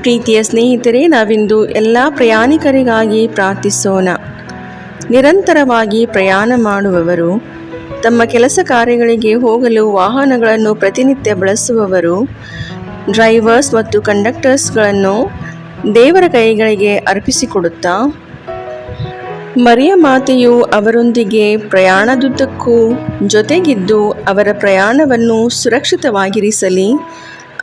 ಪ್ರೀತಿಯ ಸ್ನೇಹಿತರೆ, ನಾವಿಂದು ಎಲ್ಲ ಪ್ರಯಾಣಿಕರಿಗಾಗಿ ಪ್ರಾರ್ಥಿಸೋಣ. ನಿರಂತರವಾಗಿ ಪ್ರಯಾಣ ಮಾಡುವವರು, ತಮ್ಮ ಕೆಲಸ ಕಾರ್ಯಗಳಿಗೆ ಹೋಗಲು ವಾಹನಗಳನ್ನು ಪ್ರತಿನಿತ್ಯ ಬಳಸುವವರು, ಡ್ರೈವರ್ಸ್ ಮತ್ತು ಕಂಡಕ್ಟರ್ಸ್ಗಳನ್ನು ದೇವರ ಕೈಗಳಿಗೆ ಅರ್ಪಿಸಿಕೊಡುತ್ತಾ, ಮರಿಯ ಮಾತೆಯು ಅವರೊಂದಿಗೆ ಪ್ರಯಾಣದುದ್ದಕ್ಕೂ ಜೊತೆಗಿದ್ದು ಅವರ ಪ್ರಯಾಣವನ್ನು ಸುರಕ್ಷಿತವಾಗಿರಿಸಲಿ,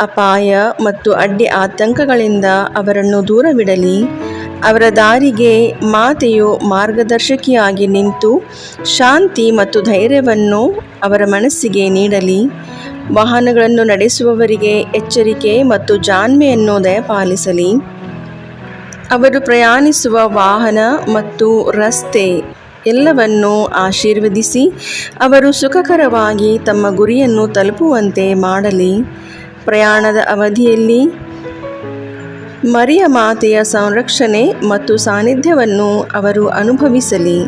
ಅಪಾಯ ಮತ್ತು ಅಡ್ಡಿ ಆತಂಕಗಳಿಂದ ಅವರನ್ನು ದೂರವಿಡಲಿ. ಅವರ ದಾರಿಗೆ ಮಾತೆಯು ಮಾರ್ಗದರ್ಶಕಿಯಾಗಿ ನಿಂತು ಶಾಂತಿ ಮತ್ತು ಧೈರ್ಯವನ್ನು ಅವರ ಮನಸ್ಸಿಗೆ ನೀಡಲಿ. ವಾಹನಗಳನ್ನು ನಡೆಸುವವರಿಗೆ ಎಚ್ಚರಿಕೆ ಮತ್ತು ಜಾಣ್ಮೆಯನ್ನು ದಯಪಾಲಿಸಲಿ. ಅವರು ಪ್ರಯಾಣಿಸುವ ವಾಹನ ಮತ್ತು ರಸ್ತೆ ಎಲ್ಲವನ್ನೂ ಆಶೀರ್ವದಿಸಿ ಅವರು ಸುಖಕರವಾಗಿ ತಮ್ಮ ಗುರಿಯನ್ನು ತಲುಪುವಂತೆ ಮಾಡಲಿ. ಪ್ರಯಾಣದ ಅವಧಿಯಲ್ಲಿ ಮರಿಯ ಮಾತೆಯ ಸಂರಕ್ಷಣೆ ಮತ್ತು ಸಾನ್ನಿಧ್ಯವನ್ನು ಅವರು ಅನುಭವಿಸಲಿ.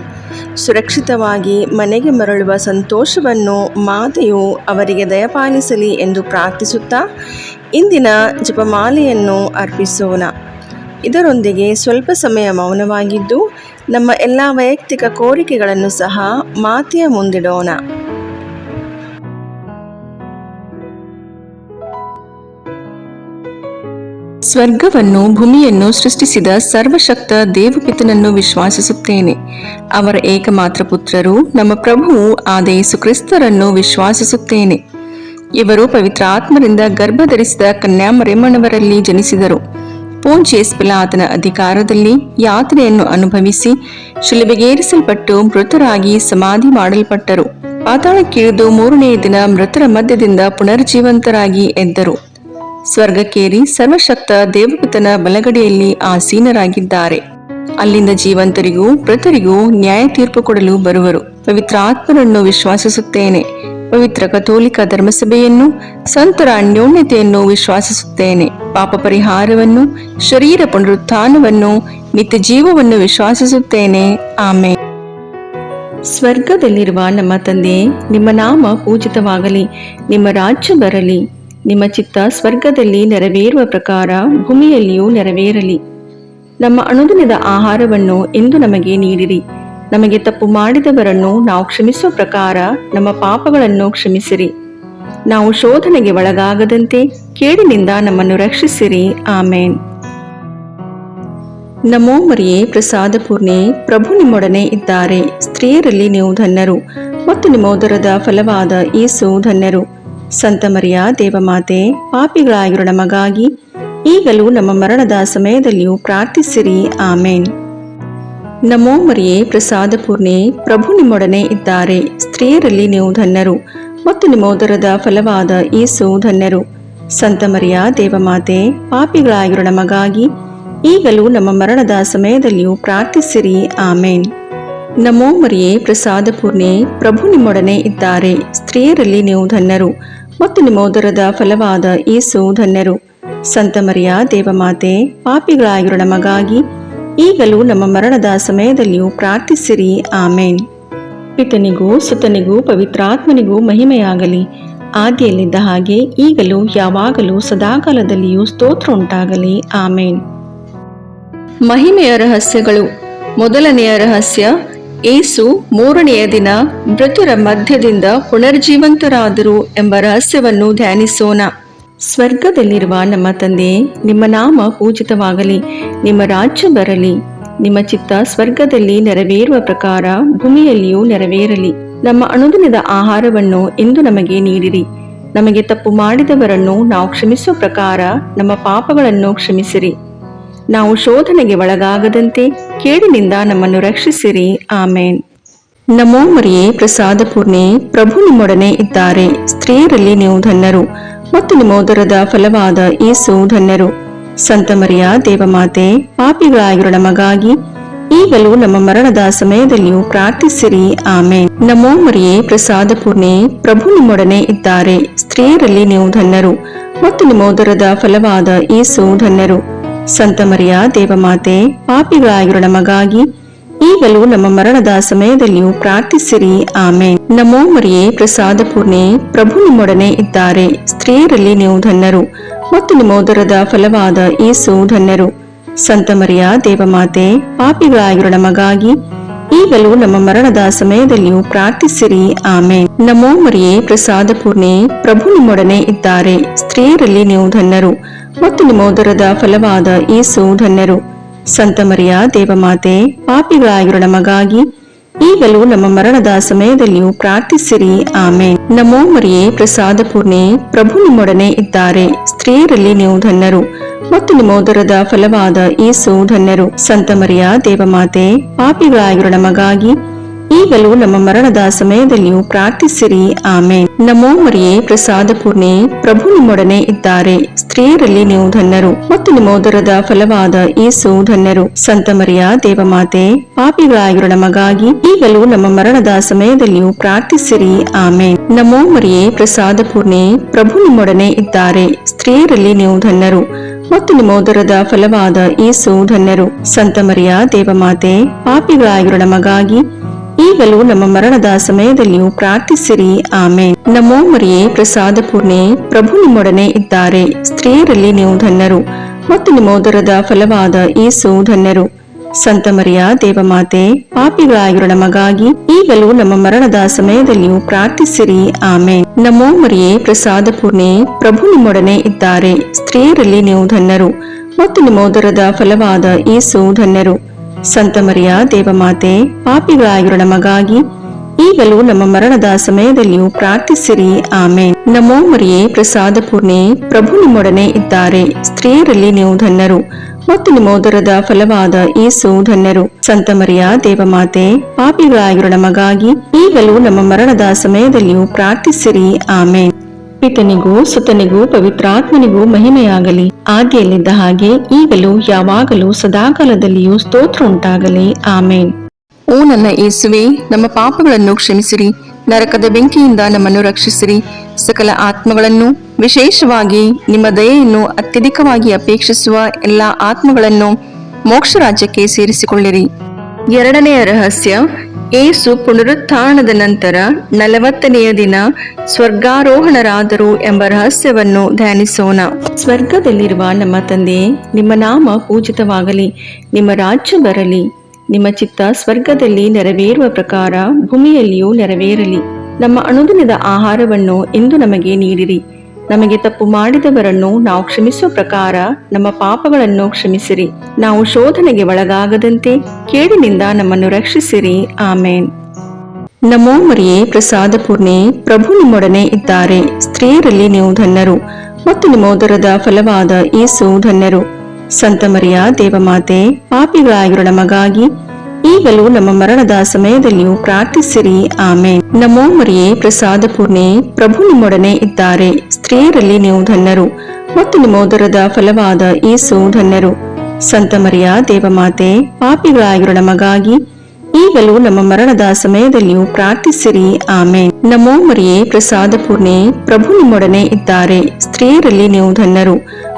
ಸುರಕ್ಷಿತವಾಗಿ ಮನೆಗೆ ಮರಳುವ ಸಂತೋಷವನ್ನು ಮಾತೆಯು ಅವರಿಗೆ ದಯಪಾಲಿಸಲಿ ಎಂದು ಪ್ರಾರ್ಥಿಸುತ್ತಾ ಇಂದಿನ ಜಪಮಾಲೆಯನ್ನು ಅರ್ಪಿಸೋಣ. ಇದರೊಂದಿಗೆ ಸ್ವಲ್ಪ ಸಮಯ ಮೌನವಾಗಿದ್ದು ನಮ್ಮ ಎಲ್ಲ ವೈಯಕ್ತಿಕ ಕೋರಿಕೆಗಳನ್ನು ಸಹ ಮಾತೆಯ ಮುಂದಿಡೋಣ. ಸ್ವರ್ಗವನ್ನು ಭೂಮಿಯನ್ನು ಸೃಷ್ಟಿಸಿದ ಸರ್ವಶಕ್ತ ದೇವಪಿತನನ್ನು ವಿಶ್ವಾಸಿಸುತ್ತೇನೆ. ಅವರ ಏಕಮಾತ್ರ ಪುತ್ರರು ನಮ್ಮ ಪ್ರಭುವು ಆದ ಯೇಸು ಕ್ರಿಸ್ತರನ್ನು ವಿಶ್ವಾಸಿಸುತ್ತೇನೆ. ಇವರು ಪವಿತ್ರ ಆತ್ಮರಿಂದ ಗರ್ಭಧರಿಸಿದ ಕನ್ಯಾಮರಿಯಮ್ಮನವರಲ್ಲಿ ಜನಿಸಿದರು. ಪೋಂಚಿಯಸ್ ಪಿಲಾತನ ಅಧಿಕಾರದಲ್ಲಿ ಯಾತನೆಯನ್ನು ಅನುಭವಿಸಿ ಶಿಲುಬೆಗೇರಿಸಲ್ಪಟ್ಟು ಮೃತರಾಗಿ ಸಮಾಧಿ ಮಾಡಲ್ಪಟ್ಟರು. ಪಾತಾಳಕ್ಕಿಳಿದು ಮೂರನೆಯ ದಿನ ಮೃತರ ಮಧ್ಯದಿಂದ ಪುನರ್ಜೀವಂತರಾಗಿ ಎದ್ದರು. ಸ್ವರ್ಗಕ್ಕೇರಿ ಸರ್ವಶಕ್ತ ದೇವಪಿತನ ಬಲಗಡೆಯಲ್ಲಿ ಆಸೀನರಾಗಿದ್ದಾರೆ. ಅಲ್ಲಿಂದ ಜೀವಂತರಿಗೂ ಮೃತರಿಗೂ ನ್ಯಾಯ ತೀರ್ಪು ಕೊಡಲು ಬರುವರು. ಪವಿತ್ರ ಆತ್ಮರನ್ನು ವಿಶ್ವಾಸಿಸುತ್ತೇನೆ. ಪವಿತ್ರ ಕಥೋಲಿಕ ಧರ್ಮಸಭೆಯನ್ನು, ಸಂತರ ಅನ್ಯೋನ್ಯತೆಯನ್ನು ವಿಶ್ವಾಸಿಸುತ್ತೇನೆ. ಪಾಪ ಪರಿಹಾರವನ್ನು, ಶರೀರ ಪುನರುತ್ಥಾನವನ್ನು, ನಿತ್ಯ ಜೀವವನ್ನು ವಿಶ್ವಾಸಿಸುತ್ತೇನೆ. ಆಮೇನ್. ಸ್ವರ್ಗದಲ್ಲಿರುವ ನಮ್ಮ ತಂದೆಯೇ, ನಿಮ್ಮ ನಾಮ ಪೂಜಿತವಾಗಲಿ, ನಿಮ್ಮ ರಾಜ್ಯ ಬರಲಿ, ನಿಮ್ಮ ಚಿತ್ತ ಸ್ವರ್ಗದಲ್ಲಿ ನೆರವೇರುವ ಪ್ರಕಾರ ಭೂಮಿಯಲ್ಲಿಯೂ ನೆರವೇರಲಿ. ನಮ್ಮ ಅನುದಿನದ ಆಹಾರವನ್ನು ಇಂದು ನಮಗೆ ನೀಡಿರಿ. ನಮಗೆ ತಪ್ಪು ಮಾಡಿದವರನ್ನು ನಾವು ಕ್ಷಮಿಸುವ ಪ್ರಕಾರ ನಮ್ಮ ಪಾಪಗಳನ್ನು ಕ್ಷಮಿಸಿರಿ. ನಾವು ಶೋಧನೆಗೆ ಒಳಗಾಗದಂತೆ ಕೇಡಿನಿಂದ ನಮ್ಮನ್ನು ರಕ್ಷಿಸಿರಿ. ಆಮೇನ್. ನಮೋ ಮರಿಯೇ, ಪ್ರಸಾದ ಪೂರ್ಣೆ, ಪ್ರಭು ನಿಮ್ಮೊಡನೆ ಇದ್ದಾರೆ. ಸ್ತ್ರೀಯರಲ್ಲಿ ನೀವು ಧನ್ಯರು ಮತ್ತು ನಿಮ್ಮ ಉದರದ ಫಲವಾದ ಯೇಸು ಧನ್ಯರು. ಸಂತ ಮರಿಯ ದೇವಮಾತೆ, ಪಾಪಿಗಳಾಗಿರೋ ನಮಗಾಗಿ ಈಗಲೂ ನಮ್ಮ ಮರಣದ ಸಮಯದಲ್ಲಿಯೂ ಪ್ರಾರ್ಥಿಸಿರಿ. ಆಮೇನ್. ನಮೋ ಮರಿಯೇ, ಪ್ರಸಾದ ಪೂರ್ಣೆ, ಪ್ರಭು ನಿಮ್ಮೊಡನೆ ಇದ್ದಾರೆ. ಸ್ತ್ರೀಯರಲ್ಲಿ ನೀವು ಧನ್ಯರು ಮತ್ತು ನಿಮ್ಮ ಉದರದ ಫಲವಾದ ಯೇಸು ಧನ್ಯರು. ಸಂತ ಮರಿಯ ದೇವಮಾತೆ, ಪಾಪಿಗಳಾಗಿರೋ ನಮಗಾಗಿ ಈಗಲೂ ನಮ್ಮ ಮರಣದ ಸಮಯದಲ್ಲಿಯೂ ಪ್ರಾರ್ಥಿಸಿರಿ. ಆಮೇನ್. ನಮೋ ಮರಿಯೇ, ಪ್ರಸಾದ ಪೂರ್ಣೆ, ಪ್ರಭು ನಿಮ್ಮೊಡನೆ ಇದ್ದಾರೆ. ಸ್ತ್ರೀಯರಲ್ಲಿ ನೀವು ಧನ್ಯರು ಮತ್ತು ನಿಮ್ಮ ಉದರದ ಫಲವಾದ ಯೇಸು ಧನ್ಯರು. ಸಂತ ಮರಿಯ ದೇವಮಾತೆ, ಪಾಪಿಗಳಾಗಿರೋ ನಮಗಾಗಿ ಈಗಲೂ ನಮ್ಮ ಮರಣದ ಸಮಯದಲ್ಲಿಯೂ ಪ್ರಾರ್ಥಿಸಿರಿ. ಆಮೇನ್. ಪಿತನಿಗೂ ಸುತನಿಗೂ ಪವಿತ್ರಾತ್ಮನಿಗೂ ಮಹಿಮೆಯಾಗಲಿ, ಆದಿಯಲ್ಲಿದ್ದ ಹಾಗೆ ಈಗಲೂ ಯಾವಾಗಲೂ ಸದಾಕಾಲದಲ್ಲಿಯೂ ಸ್ತೋತ್ರ ಉಂಟಾಗಲಿ. ಆಮೇನ್. ಮಹಿಮೆಯ ರಹಸ್ಯಗಳು. ಮೊದಲನೆಯ ರಹಸ್ಯ, ಯೇಸು ಮೂರನೆಯ ದಿನ ಮೃತರ ಮಧ್ಯದಿಂದ ಪುನರ್ಜೀವಂತರಾದರು ಎಂಬ ರಹಸ್ಯವನ್ನು ಧ್ಯಾನಿಸೋಣ. ಸ್ವರ್ಗದಲ್ಲಿರುವ ನಮ್ಮ ತಂದೆಯೇ, ನಿಮ್ಮ ನಾಮ ಪೂಜಿತವಾಗಲಿ, ನಿಮ್ಮ ರಾಜ್ಯ ಬರಲಿ, ನಿಮ್ಮ ಚಿತ್ತ ಸ್ವರ್ಗದಲ್ಲಿ ನೆರವೇರುವ ಪ್ರಕಾರ ಭೂಮಿಯಲ್ಲಿಯೂ ನೆರವೇರಲಿ. ನಮ್ಮ ಅನುದಿನದ ಆಹಾರವನ್ನು ಇಂದು ನಮಗೆ ನೀಡಿರಿ. ನಮಗೆ ತಪ್ಪು ಮಾಡಿದವರನ್ನು ನಾವು ಕ್ಷಮಿಸುವ ಪ್ರಕಾರ ನಮ್ಮ ಪಾಪಗಳನ್ನು ಕ್ಷಮಿಸಿರಿ. ನಾವು ಶೋಧನೆಗೆ ಒಳಗಾಗದಂತೆ ಕೇಡಿನಿಂದ ನಮ್ಮನ್ನು ರಕ್ಷಿಸಿರಿ. ಆಮೇನ್. ನಮೋ ಮರಿಯೇ, ಪ್ರಸಾದ ಪೂರ್ಣೆ, ಪ್ರಭು ನಿಮ್ಮೊಡನೆ ಇದ್ದಾರೆ. ಸ್ತ್ರೀಯರಲ್ಲಿ ನೀವು ಧನ್ಯರು ಮತ್ತು ನಿಮ್ಮ ಉದರದ ಫಲವಾದ ಯೇಸು ಧನ್ಯರು. ಸಂತ ಮರಿಯ ದೇವಮಾತೆ, ಪಾಪಿಗಳಾಗಿರೋ ನಮಗಾಗಿ ಈಗಲೂ ನಮ್ಮ ಮರಣದ ಸಮಯದಲ್ಲಿಯೂ ಪ್ರಾರ್ಥಿಸಿರಿ. ಆಮೇನ್. ನಮೋ ಮರಿಯೇ, ಪ್ರಸಾದ ಪೂರ್ಣೆ, ಪ್ರಭು ನಿಮ್ಮೊಡನೆ ಇದ್ದಾರೆ. ಸ್ತ್ರೀಯರಲ್ಲಿ ನೀವು ಧನ್ಯರು ಮತ್ತು ನಿಮ್ಮ ಉದರದ ಫಲವಾದ ಯೇಸು ಧನ್ಯರು. ಸಂತ ಮರಿಯ ದೇವಮಾತೆ, ಪಾಪಿಗಳಾಗಿರೋ ನಮಗಾಗಿ ಈಗಲೂ ನಮ್ಮ ಮರಣದ ಸಮಯದಲ್ಲಿಯೂ ಪ್ರಾರ್ಥಿಸಿರಿ. ಆಮೇನ್. ನಮೋ ಮರಿಯೇ, ಪ್ರಸಾದ ಪೂರ್ಣೆ, ಪ್ರಭು ನಿಮ್ಮೊಡನೆ ಇದ್ದಾರೆ. ಸ್ತ್ರೀಯರಲ್ಲಿ ನೀವು ಧನ್ಯರು ಮತ್ತು ನಿಮ್ಮ ಉದರದ ಫಲವಾದ ಯೇಸು ಧನ್ಯರು. ಸಂತ ಮರಿಯ ದೇವಮಾತೆ, ಪಾಪಿಗಳಾಗಿರೋ ನಮಗಾಗಿ ಈಗಲೂ ನಮ್ಮ ಮರಣದ ಸಮಯದಲ್ಲಿಯೂ ಪ್ರಾರ್ಥಿಸಿರಿ. ಆಮೇನ್. ನಮೋ ಮರಿಯೇ, ಪ್ರಸಾದ ಪೂರ್ಣೆ, ಪ್ರಭು ನಿಮ್ಮೊಡನೆ ಇದ್ದಾರೆ. ಸ್ತ್ರೀಯರಲ್ಲಿ ನೀವು ಧನ್ಯರು ಮತ್ತು ನಿಮ್ಮ ಉದರದ ಫಲವಾದ ಯೇಸು ಧನ್ಯರು. ಸಂತ ಮರಿಯ ದೇವಮಾತೆ, ಪಾಪಿಗಳಾಗಿರೋ ನಮಗಾಗಿ ಈಗಲೂ ನಮ್ಮ ಮರಣದ ಸಮಯದಲ್ಲಿಯೂ ಪ್ರಾರ್ಥಿಸಿರಿ. ಆಮೇನ್. ನಮೋ ಮರಿಯೇ, ಪ್ರಸಾದ ಪೂರ್ಣೆ, ಪ್ರಭು ನಿಮ್ಮೊಡನೆ ಇದ್ದಾರೆ. ಸ್ತ್ರೀಯರಲ್ಲಿ ನೀವು ಧನ್ಯರು ಮತ್ತು ನಿಮ್ಮ ಉದರದ ಫಲವಾದ ಯೇಸು ಧನ್ಯರು. ಸಂತ ಮರಿಯ ದೇವಮಾತೆ, ಪಾಪಿಗಳಾಗಿರೋ ನಮಗಾಗಿ ಈಗಲೂ ನಮ್ಮ ಮರಣದ ಸಮಯದಲ್ಲಿಯೂ ಪ್ರಾರ್ಥಿಸಿರಿ. ಆಮೇನ್. ನಮೋ ಮರಿಯೇ, ಪ್ರಸಾದ ಪೂರ್ಣೆ, ಪ್ರಭು ನಿಮ್ಮೊಡನೆ ಇದ್ದಾರೆ. ಸ್ತ್ರೀಯರಲ್ಲಿ ನೀವು ಧನ್ಯರು ಮತ್ತು ನಿಮ್ಮ ಉದರದ ಫಲವಾದ ಯೇಸು ಧನ್ಯರು. ಸಂತ ಮರಿಯ ದೇವಮಾತೆ, ಪಾಪಿಗಳಾಗಿರೋ ನಮಗಾಗಿ ಈಗಲೂ ನಮ್ಮ ಮರಣದ ಸಮಯದಲ್ಲಿಯೂ ಪ್ರಾರ್ಥಿಸಿರಿ. ಆಮೇನ್. ನಮೋ ಮರಿಯೇ, ಪ್ರಸಾದ ಪೂರ್ಣೆ, ಪ್ರಭು ನಿಮ್ಮೊಡನೆ ಇದ್ದಾರೆ. ಸ್ತ್ರೀಯರಲ್ಲಿ ನೀವು ಧನ್ಯರು ಮತ್ತು ನಿಮ್ಮ ಉದರದ ಫಲವಾದ ಯೇಸು ಧನ್ಯರು. ಸಂತ ಮರಿಯ ದೇವಮಾತೆ, ಪಾಪಿಗಳಾಗಿರೋ ನಮಗಾಗಿ ಈಗಲೂ ನಮ್ಮ ಮರಣದ ಸಮಯದಲ್ಲಿಯೂ ಪ್ರಾರ್ಥಿಸಿರಿ. ಆಮೇನ್. ನಮೋ ಮರಿಯೇ, ಪ್ರಸಾದ ಪೂರ್ಣೆ, ಪ್ರಭು ನಿಮ್ಮೊಡನೆ ಇದ್ದಾರೆ. ಸ್ತ್ರೀಯರಲ್ಲಿ ನೀವು ಧನ್ಯರು ಮತ್ತು ನಿಮ್ಮ ಉದರದ ಫಲವಾದ ಯೇಸು ಧನ್ಯರು. ಸಂತ ಮರಿಯ ದೇವಮಾತೆ, ಪಾಪಿಗಳಾಗಿರೋ ನಮಗಾಗಿ ಈಗಲೂ ನಮ್ಮ ಮರಣದ ಸಮಯದಲ್ಲಿಯೂ ಪ್ರಾರ್ಥಿಸಿರಿ. ಆಮೇನ್. ನಮೋ ಮರಿಯೇ, ಪ್ರಸಾದ ಪೂರ್ಣೆ, ಪ್ರಭು ನಿಮ್ಮೊಡನೆ ಇದ್ದಾರೆ. ಸ್ತ್ರೀಯರಲ್ಲಿ ನೀವು ಧನ್ಯರು ಮತ್ತು ನಿಮ್ಮ ಉದರದ ಫಲವಾದ ಯೇಸು ಧನ್ಯರು. ಸಂತ ಮರಿಯ ದೇವಮಾತೆ, ಪಾಪಿಗಳಾಗಿರೋ ನಮಗಾಗಿ ಈಗಲೂ ನಮ್ಮ ಮರಣದ ಸಮಯದಲ್ಲಿಯೂ ಪ್ರಾರ್ಥಿಸಿರಿ. ಆಮೇನ್. ನಮೋ ಮರಿಯೇ, ಪ್ರಸಾದ ಪೂರ್ಣೆ, ಪ್ರಭು ನಿಮ್ಮೊಡನೆ ಇದ್ದಾರೆ. ಸ್ತ್ರೀಯರಲ್ಲಿ ನೀವು ಧನ್ಯರು ಮತ್ತು ನಿಮ್ಮ ಉದರದ ಫಲವಾದ ಯೇಸು ಧನ್ಯರು. ಸಂತ ಮರಿಯ ದೇವಮಾತೆ, ಪಾಪಿಗಳಾಗಿರೋ ನಮಗಾಗಿ ಈಗಲೂ ನಮ್ಮ ಮರಣದ ಸಮಯದಲ್ಲಿಯೂ ಪ್ರಾರ್ಥಿಸಿರಿ. ಆಮೇನ್. ಪಿತನಿಗೂ ಸುತನಿಗೂ ಪವಿತ್ರಾತ್ಮನಿಗೂ ಮಹಿಮೆಯಾಗಲಿ, ಆದಿಯಲ್ಲಿದ್ದ ಹಾಗೆ ಈಗಲೂ ಯಾವಾಗಲೂ ಸದಾಕಾಲದಲ್ಲಿಯೂ ಸ್ತೋತ್ರ ಉಂಟಾಗಲಿ. ಆಮೇನ್. ಓ ನನ್ನ ಯೇಸುವೆ, ನಮ್ಮ ಪಾಪಗಳನ್ನು ಕ್ಷಮಿಸಿರಿ, ನರಕದ ಬೆಂಕಿಯಿಂದ ನಮ್ಮನ್ನು ರಕ್ಷಿಸಿರಿ, ಸಕಲ ಆತ್ಮಗಳನ್ನು, ವಿಶೇಷವಾಗಿ ನಿಮ್ಮ ದಯೆಯನ್ನು ಅತ್ಯಧಿಕವಾಗಿ ಅಪೇಕ್ಷಿಸುವ ಎಲ್ಲ ಆತ್ಮಗಳನ್ನು ಮೋಕ್ಷ ರಾಜ್ಯಕ್ಕೆ ಸೇರಿಸಿಕೊಳ್ಳಿರಿ. ಎರಡನೆಯ ರಹಸ್ಯ, ಯೇಸು ಪುನರುತ್ಥಾನದ ನಂತರ 40ನೆಯ ದಿನ ಸ್ವರ್ಗಾರೋಹಣರಾದರು ಎಂಬ ರಹಸ್ಯವನ್ನು ಧ್ಯಾನಿಸೋಣ. ಸ್ವರ್ಗದಲ್ಲಿರುವ ನಮ್ಮ ತಂದೆಯೇ, ನಿಮ್ಮ ನಾಮ ಪೂಜಿತವಾಗಲಿ, ನಿಮ್ಮ ರಾಜ್ಯ ಬರಲಿ, ನಿಮ್ಮ ಚಿತ್ತ ಸ್ವರ್ಗದಲ್ಲಿ ನೆರವೇರುವ ಪ್ರಕಾರ ಭೂಮಿಯಲ್ಲಿಯೂ ನೆರವೇರಲಿ. ನಮ್ಮ ಅನುದಿನದ ಆಹಾರವನ್ನು ಇಂದು ನಮಗೆ ನೀಡಿರಿ. ನಮಗೆ ತಪ್ಪು ಮಾಡಿದವರನ್ನು ನಾವು ಕ್ಷಮಿಸುವ ಪ್ರಕಾರ ನಮ್ಮ ಪಾಪಗಳನ್ನು ಕ್ಷಮಿಸಿರಿ. ನಾವು ಶೋಧನೆಗೆ ಒಳಗಾಗದಂತೆ ಕೇಡಿನಿಂದ ನಮ್ಮನ್ನು ರಕ್ಷಿಸಿರಿ. ಆಮೇನ್. ನಮೋ ಮರಿಯೇ, ಪ್ರಸಾದ ಪೂರ್ಣೆ, ಪ್ರಭು ನಿಮ್ಮೊಡನೆ ಇದ್ದಾರೆ. ಸ್ತ್ರೀಯರಲ್ಲಿ ನೀವು ಧನ್ಯರು ಮತ್ತು ನಿಮ್ಮ ಉದರದ ಫಲವಾದ ಯೇಸು ಧನ್ಯರು. ಸಂತ ಮರಿಯ ದೇವಮಾತೆ, ಪಾಪಿಗಳಾಗಿರೋ ನಮಗಾಗಿ ಈಗಲೂ ನಮ್ಮ ಮರಣದ ಸಮಯದಲ್ಲಿಯೂ ಪ್ರಾರ್ಥಿಸಿರಿ. ಆಮೇನ್. ನಮೋ ಮರಿಯೇ, ಪ್ರಸಾದ ಪೂರ್ಣೆ, ಪ್ರಭು ನಿಮ್ಮೊಡನೆ ಇದ್ದಾರೆ. ಸ್ತ್ರೀಯರಲ್ಲಿ ನೀವು ಧನ್ಯರು ಮತ್ತು ನಿಮ್ಮ ಉದರದ ಫಲವಾದ ಯೇಸು ಧನ್ಯರು. ಸಂತ ಮರಿಯ ದೇವಮಾತೆ, ಪಾಪಿಗಳಾಗಿರೋ ನಮಗಾಗಿ ಈಗಲೂ ನಮ್ಮ ಮರಣದ ಸಮಯದಲ್ಲಿಯೂ ಪ್ರಾರ್ಥಿಸಿರಿ. ಆಮೇನ್. ನಮೋ ಮರಿಯೇ, ಪ್ರಸಾದ ಪೂರ್ಣೆ, ಪ್ರಭು ನಿಮ್ಮೊಡನೆ ಇದ್ದಾರೆ. ಸ್ತ್ರೀಯರಲ್ಲಿ ನೀವು ಧನ್ಯರು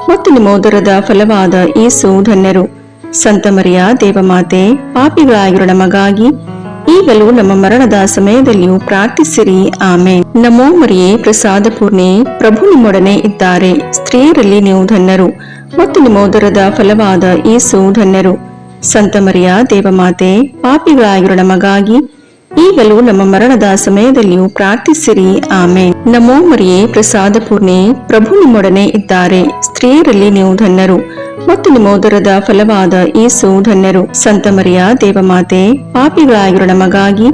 ಮತ್ತು ನಿಮ್ಮ ಉದರದ ಫಲವಾದ ಯೇಸು ಧನ್ಯರು. ಸಂತ ಮರಿಯ ದೇವಮಾತೆ, ಪಾಪಿಗಳಾಗಿರೋ ನಮಗಾಗಿ ಈಗಲೂ ನಮ್ಮ ಮರಣದ ಸಮಯದಲ್ಲಿಯೂ ಪ್ರಾರ್ಥಿಸಿರಿ. ಆಮೇನ್. ನಮೋ ಮರಿಯೇ, ಪ್ರಸಾದ ಪೂರ್ಣೆ, ಪ್ರಭು ನಿಮ್ಮೊಡನೆ ಇದ್ದಾರೆ. ಸ್ತ್ರೀಯರಲ್ಲಿ ನೀವು ಧನ್ಯರು ಮತ್ತು ನಿಮ್ಮ ಉದರದ ಫಲವಾದ ಯೇಸು ಧನ್ಯರು. ಸಂತ ಮರಿಯ ದೇವಮಾತೆ, ಪಾಪಿಗಳಾಗಿರೋ ನಮಗಾಗಿ ಈಗಲೂ ನಮ್ಮ ಮರಣದ ಸಮಯದಲ್ಲಿಯೂ ಪ್ರಾರ್ಥಿಸಿರಿ. ಆಮೇನ್. ನಮೋ ಮರಿಯೇ, ಪ್ರಸಾದ ಪೂರ್ಣೆ, ಪ್ರಭು ನಿಮ್ಮೊಡನೆ ಇದ್ದಾರೆ. ಸ್ತ್ರೀಯರಲ್ಲಿ ನೀವು ಧನ್ಯರು ಮತ್ತು ನಿಮ್ಮ ಉದರದ ಫಲವಾದ ಯೇಸು ಧನ್ಯರು. ಸಂತ ಮರಿಯ ದೇವಮಾತೆ, ಪಾಪಿಗಳಾಗಿರೋ ನಮಗಾಗಿ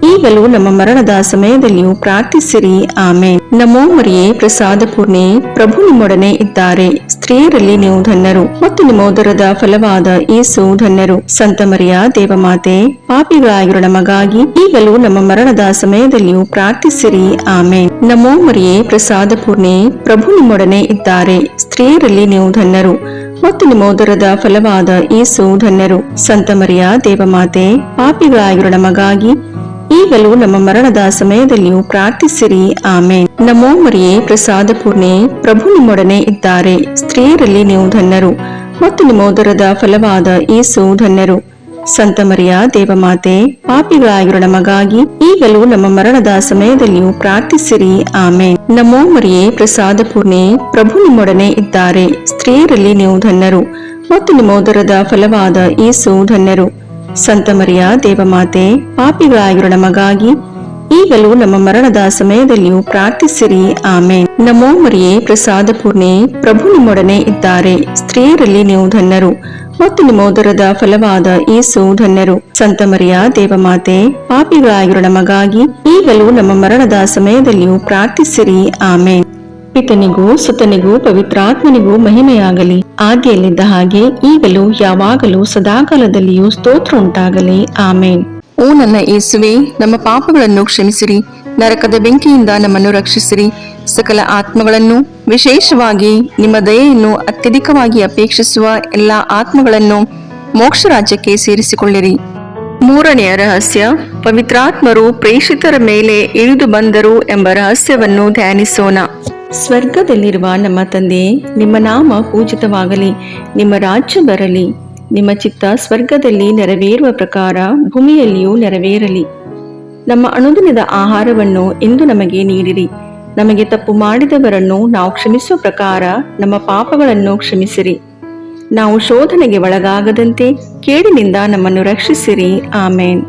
ಈಗಲೂ ನಮ್ಮ ಮರಣದ ಸಮಯದಲ್ಲಿಯೂ ಪ್ರಾರ್ಥಿಸಿರಿ. ಆಮೇನ್. ನಮೋ ಮರಿಯೇ, ಪ್ರಸಾದ ಪೂರ್ಣೆ, ಪ್ರಭು ನಿಮ್ಮೊಡನೆ ಇದ್ದಾರೆ. ಸ್ತ್ರೀಯರಲ್ಲಿ ನೀವು ಧನ್ಯರು ಮತ್ತು ನಿಮ್ಮ ಉದರದ ಫಲವಾದ ಯೇಸು ಧನ್ಯರು. ಸಂತ ಮರಿಯ ದೇವಮಾತೆ, ಪಾಪಿಗಳಾಗಿರೋ ನಮಗಾಗಿ ಈಗಲೂ ನಮ್ಮ ಮರಣದ ಸಮಯದಲ್ಲಿಯೂ ಪ್ರಾರ್ಥಿಸಿರಿ. ಆಮೇನ್. ನಮೋ ಮರಿಯೇ, ಪ್ರಸಾದ ಪೂರ್ಣೆ, ಪ್ರಭು ನಿಮ್ಮೊಡನೆ ಇದ್ದಾರೆ. ಸ್ತ್ರೀಯರಲ್ಲಿ ನೀವು ಧನ್ಯರು ಮತ್ತು ನಿಮ್ಮ ಉದರದ ಫಲವಾದ ಯೇಸು ಧನ್ಯರು. ಸಂತ ಮರಿಯ ದೇವಮಾತೆ, ಪಾಪಿಗಳಾಗಿರೋ ನಮಗಾಗಿ ಈಗಲೂ ನಮ್ಮ ಮರಣದ ಸಮಯದಲ್ಲಿಯೂ ಪ್ರಾರ್ಥಿಸಿರಿ. ಆಮೇನ್. ನಮೋ ಮರಿಯೇ, ಪ್ರಸಾದ ಪೂರ್ಣೆ, ಪ್ರಭು ನಿಮ್ಮೊಡನೆ ಇದ್ದಾರೆ. ಸ್ತ್ರೀಯರಲ್ಲಿ ನೀವು ಧನ್ಯರು ಮತ್ತು ನಿಮ್ಮ ಉದರದ ಫಲವಾದ ಯೇಸು ಧನ್ಯರು. ಸಂತ ಮರಿಯ ದೇವಮಾತೆ, ಪಾಪಿಗಳಾಗಿರೋ ನಮಗಾಗಿ ಈಗಲೂ ನಮ್ಮ ಮರಣದ ಸಮಯದಲ್ಲಿಯೂ ಪ್ರಾರ್ಥಿಸಿರಿ. ಆಮೇನ್. ನಮೋ ಮರಿಯೇ, ಪ್ರಸಾದ ಪೂರ್ಣೆ, ಪ್ರಭು ನಿಮ್ಮೊಡನೆ ಇದ್ದಾರೆ. ಸ್ತ್ರೀಯರಲ್ಲಿ ನೀವು ಧನ್ಯರು ಮತ್ತು ನಿಮ್ಮ ಉದರದ ಫಲವಾದ ಯೇಸು ಧನ್ಯರು. ಸಂತ ಮರಿಯ ದೇವಮಾತೆ, ಪಾಪಿಗಳಾಗಿರೋ ನಮಗಾಗಿ ಈಗಲೂ ನಮ್ಮ ಮರಣದ ಸಮಯದಲ್ಲಿಯೂ ಪ್ರಾರ್ಥಿಸಿರಿ. ಆಮೇನ್. ನಮೋ ಮರಿಯೇ, ಪ್ರಸಾದ ಪೂರ್ಣೆ, ಪ್ರಭು ನಿಮ್ಮೊಡನೆ ಇದ್ದಾರೆ. ಸ್ತ್ರೀಯರಲ್ಲಿ ನೀವು ಧನ್ಯರು ಮತ್ತು ನಿಮ್ಮ ಉದರದ ಫಲವಾದ ಯೇಸು ಧನ್ಯರು. ಸಂತ ಮರಿಯ ದೇವಮಾತೆ, ಪಾಪಿಗಳಾಗಿರೋ ನಮಗಾಗಿ ಈಗಲೂ ನಮ್ಮ ಮರಣದ ಸಮಯದಲ್ಲಿಯೂ ಪ್ರಾರ್ಥಿಸಿರಿ. ಆಮೇನ್. ಪಿತನಿಗೂ ಸುತನಿಗೂ ಪವಿತ್ರಾತ್ಮನಿಗೂ ಮಹಿಮೆಯಾಗಲಿ, ಆದಿಯಲ್ಲಿದ್ದ ಹಾಗೆ ಈಗಲೂ ಯಾವಾಗಲೂ ಸದಾಕಾಲದಲ್ಲಿಯೂ ಸ್ತೋತ್ರ ಉಂಟಾಗಲಿ. ಆಮೇನ್. ಓ ನನ್ನ ಯೇಸುವೆ, ನಮ್ಮ ಪಾಪಗಳನ್ನು ಕ್ಷಮಿಸಿರಿ, ನರಕದ ಬೆಂಕಿಯಿಂದ ನಮ್ಮನ್ನು ರಕ್ಷಿಸಿರಿ, ಸಕಲ ಆತ್ಮಗಳನ್ನು, ವಿಶೇಷವಾಗಿ ನಿಮ್ಮ ದಯೆಯನ್ನು ಅತ್ಯಧಿಕವಾಗಿ ಅಪೇಕ್ಷಿಸುವ ಎಲ್ಲ ಆತ್ಮಗಳನ್ನು ಮೋಕ್ಷ ರಾಜ್ಯಕ್ಕೆ ಸೇರಿಸಿಕೊಳ್ಳಿರಿ. ಮೂರನೆಯ ರಹಸ್ಯ, ಪವಿತ್ರಾತ್ಮರು ಪ್ರೇಷಿತರ ಮೇಲೆ ಇಳಿದು ಬಂದರು ಎಂಬ ರಹಸ್ಯವನ್ನು ಧ್ಯಾನಿಸೋಣ. ಸ್ವರ್ಗದಲ್ಲಿರುವ ನಮ್ಮ ತಂದೆ, ನಿಮ್ಮ ನಾಮ ಪೂಜಿತವಾಗಲಿ, ನಿಮ್ಮ ರಾಜ್ಯ ಬರಲಿ, ನಿಮ್ಮ ಚಿತ್ತ ಸ್ವರ್ಗದಲ್ಲಿ ನೆರವೇರುವ ಪ್ರಕಾರ ಭೂಮಿಯಲ್ಲಿಯೂ ನೆರವೇರಲಿ. ನಮ್ಮ ಅನುದಿನದ ಆಹಾರವನ್ನು ಇಂದು ನಮಗೆ ನೀಡಿರಿ. ನಮಗೆ ತಪ್ಪು ಮಾಡಿದವರನ್ನು ನಾವು ಕ್ಷಮಿಸುವ ಪ್ರಕಾರ ನಮ್ಮ ಪಾಪಗಳನ್ನು ಕ್ಷಮಿಸಿರಿ. ನಾವು ಶೋಧನೆಗೆ ಒಳಗಾಗದಂತೆ ಕೇಡಿನಿಂದ ನಮ್ಮನ್ನು ರಕ್ಷಿಸಿರಿ. ಆಮೇನ್.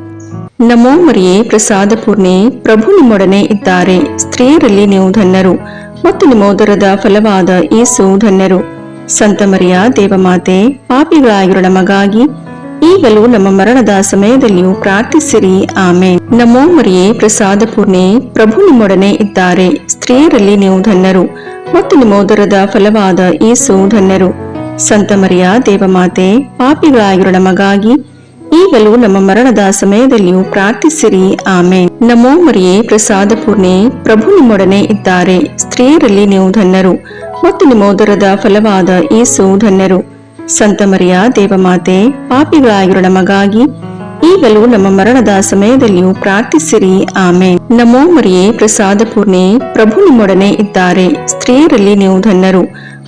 ನಮೋ ಮರಿಯೇ, ಪ್ರಸಾದ ಪೂರ್ಣೆ, ಪ್ರಭು ನಿಮ್ಮೊಡನೆ ಇದ್ದಾರೆ. ಸ್ತ್ರೀಯರಲ್ಲಿ ನೀವು ಧನ್ಯರು ಮತ್ತು ನಿಮ್ಮ ಉದರದ ಫಲವಾದ ಯೇಸು ಧನ್ಯರು. ಸಂತ ಮರಿಯ ದೇವಮಾತೆ, ಪಾಪಿಗಳಾಗಿರೋ ನಮಗಾಗಿ ಈಗಲೂ ನಮ್ಮ ಮರಣದ ಸಮಯದಲ್ಲಿಯೂ ಪ್ರಾರ್ಥಿಸಿರಿ. ಆಮೇನ್. ನಮೋ ಮರಿಯೇ, ಪ್ರಸಾದ ಪೂರ್ಣೆ, ಪ್ರಭು ನಿಮ್ಮೊಡನೆ ಇದ್ದಾರೆ. ಸ್ತ್ರೀಯರಲ್ಲಿ ನೀವು ಧನ್ಯರು ಮತ್ತು ನಿಮ್ಮ ಉದರದ ಫಲವಾದ ಯೇಸು ಧನ್ಯರು. ಸಂತ ಮರಿಯ ದೇವಮಾತೆ, ಪಾಪಿಗಳಾಗಿರೋ ನಮಗಾಗಿ ಈಗಲೂ ನಮ್ಮ ಮರಣದ ಸಮಯದಲ್ಲಿಯೂ ಪ್ರಾರ್ಥಿಸಿರಿ. ಆಮೇನ್. ನಮೋ ಮರಿಯೇ, ಪ್ರಸಾದ ಪೂರ್ಣೆ, ಪ್ರಭು ನಿಮ್ಮೊಡನೆ ಇದ್ದಾರೆ. ಸ್ತ್ರೀಯರಲ್ಲಿ ನೀವು ಧನ್ಯರು ಮತ್ತು ನಿಮ್ಮ ಉದರದ ಫಲವಾದ ಯೇಸು ಧನ್ಯರು. ಸಂತ ಮರಿಯ ದೇವಮಾತೆ, ಪಾಪಿಗಳಾಗಿರೋ ನಮಗಾಗಿ ಈಗಲೂ ನಮ್ಮ ಮರಣದ ಸಮಯದಲ್ಲಿಯೂ ಪ್ರಾರ್ಥಿಸಿರಿ. ಆಮೇನ್. ನಮೋ ಮರಿಯೇ, ಪ್ರಸಾದ ಪೂರ್ಣೆ, ಪ್ರಭು ನಿಮ್ಮೊಡನೆ ಇದ್ದಾರೆ. ಸ್ತ್ರೀಯರಲ್ಲಿ ನೀವು ಧನ್ಯರು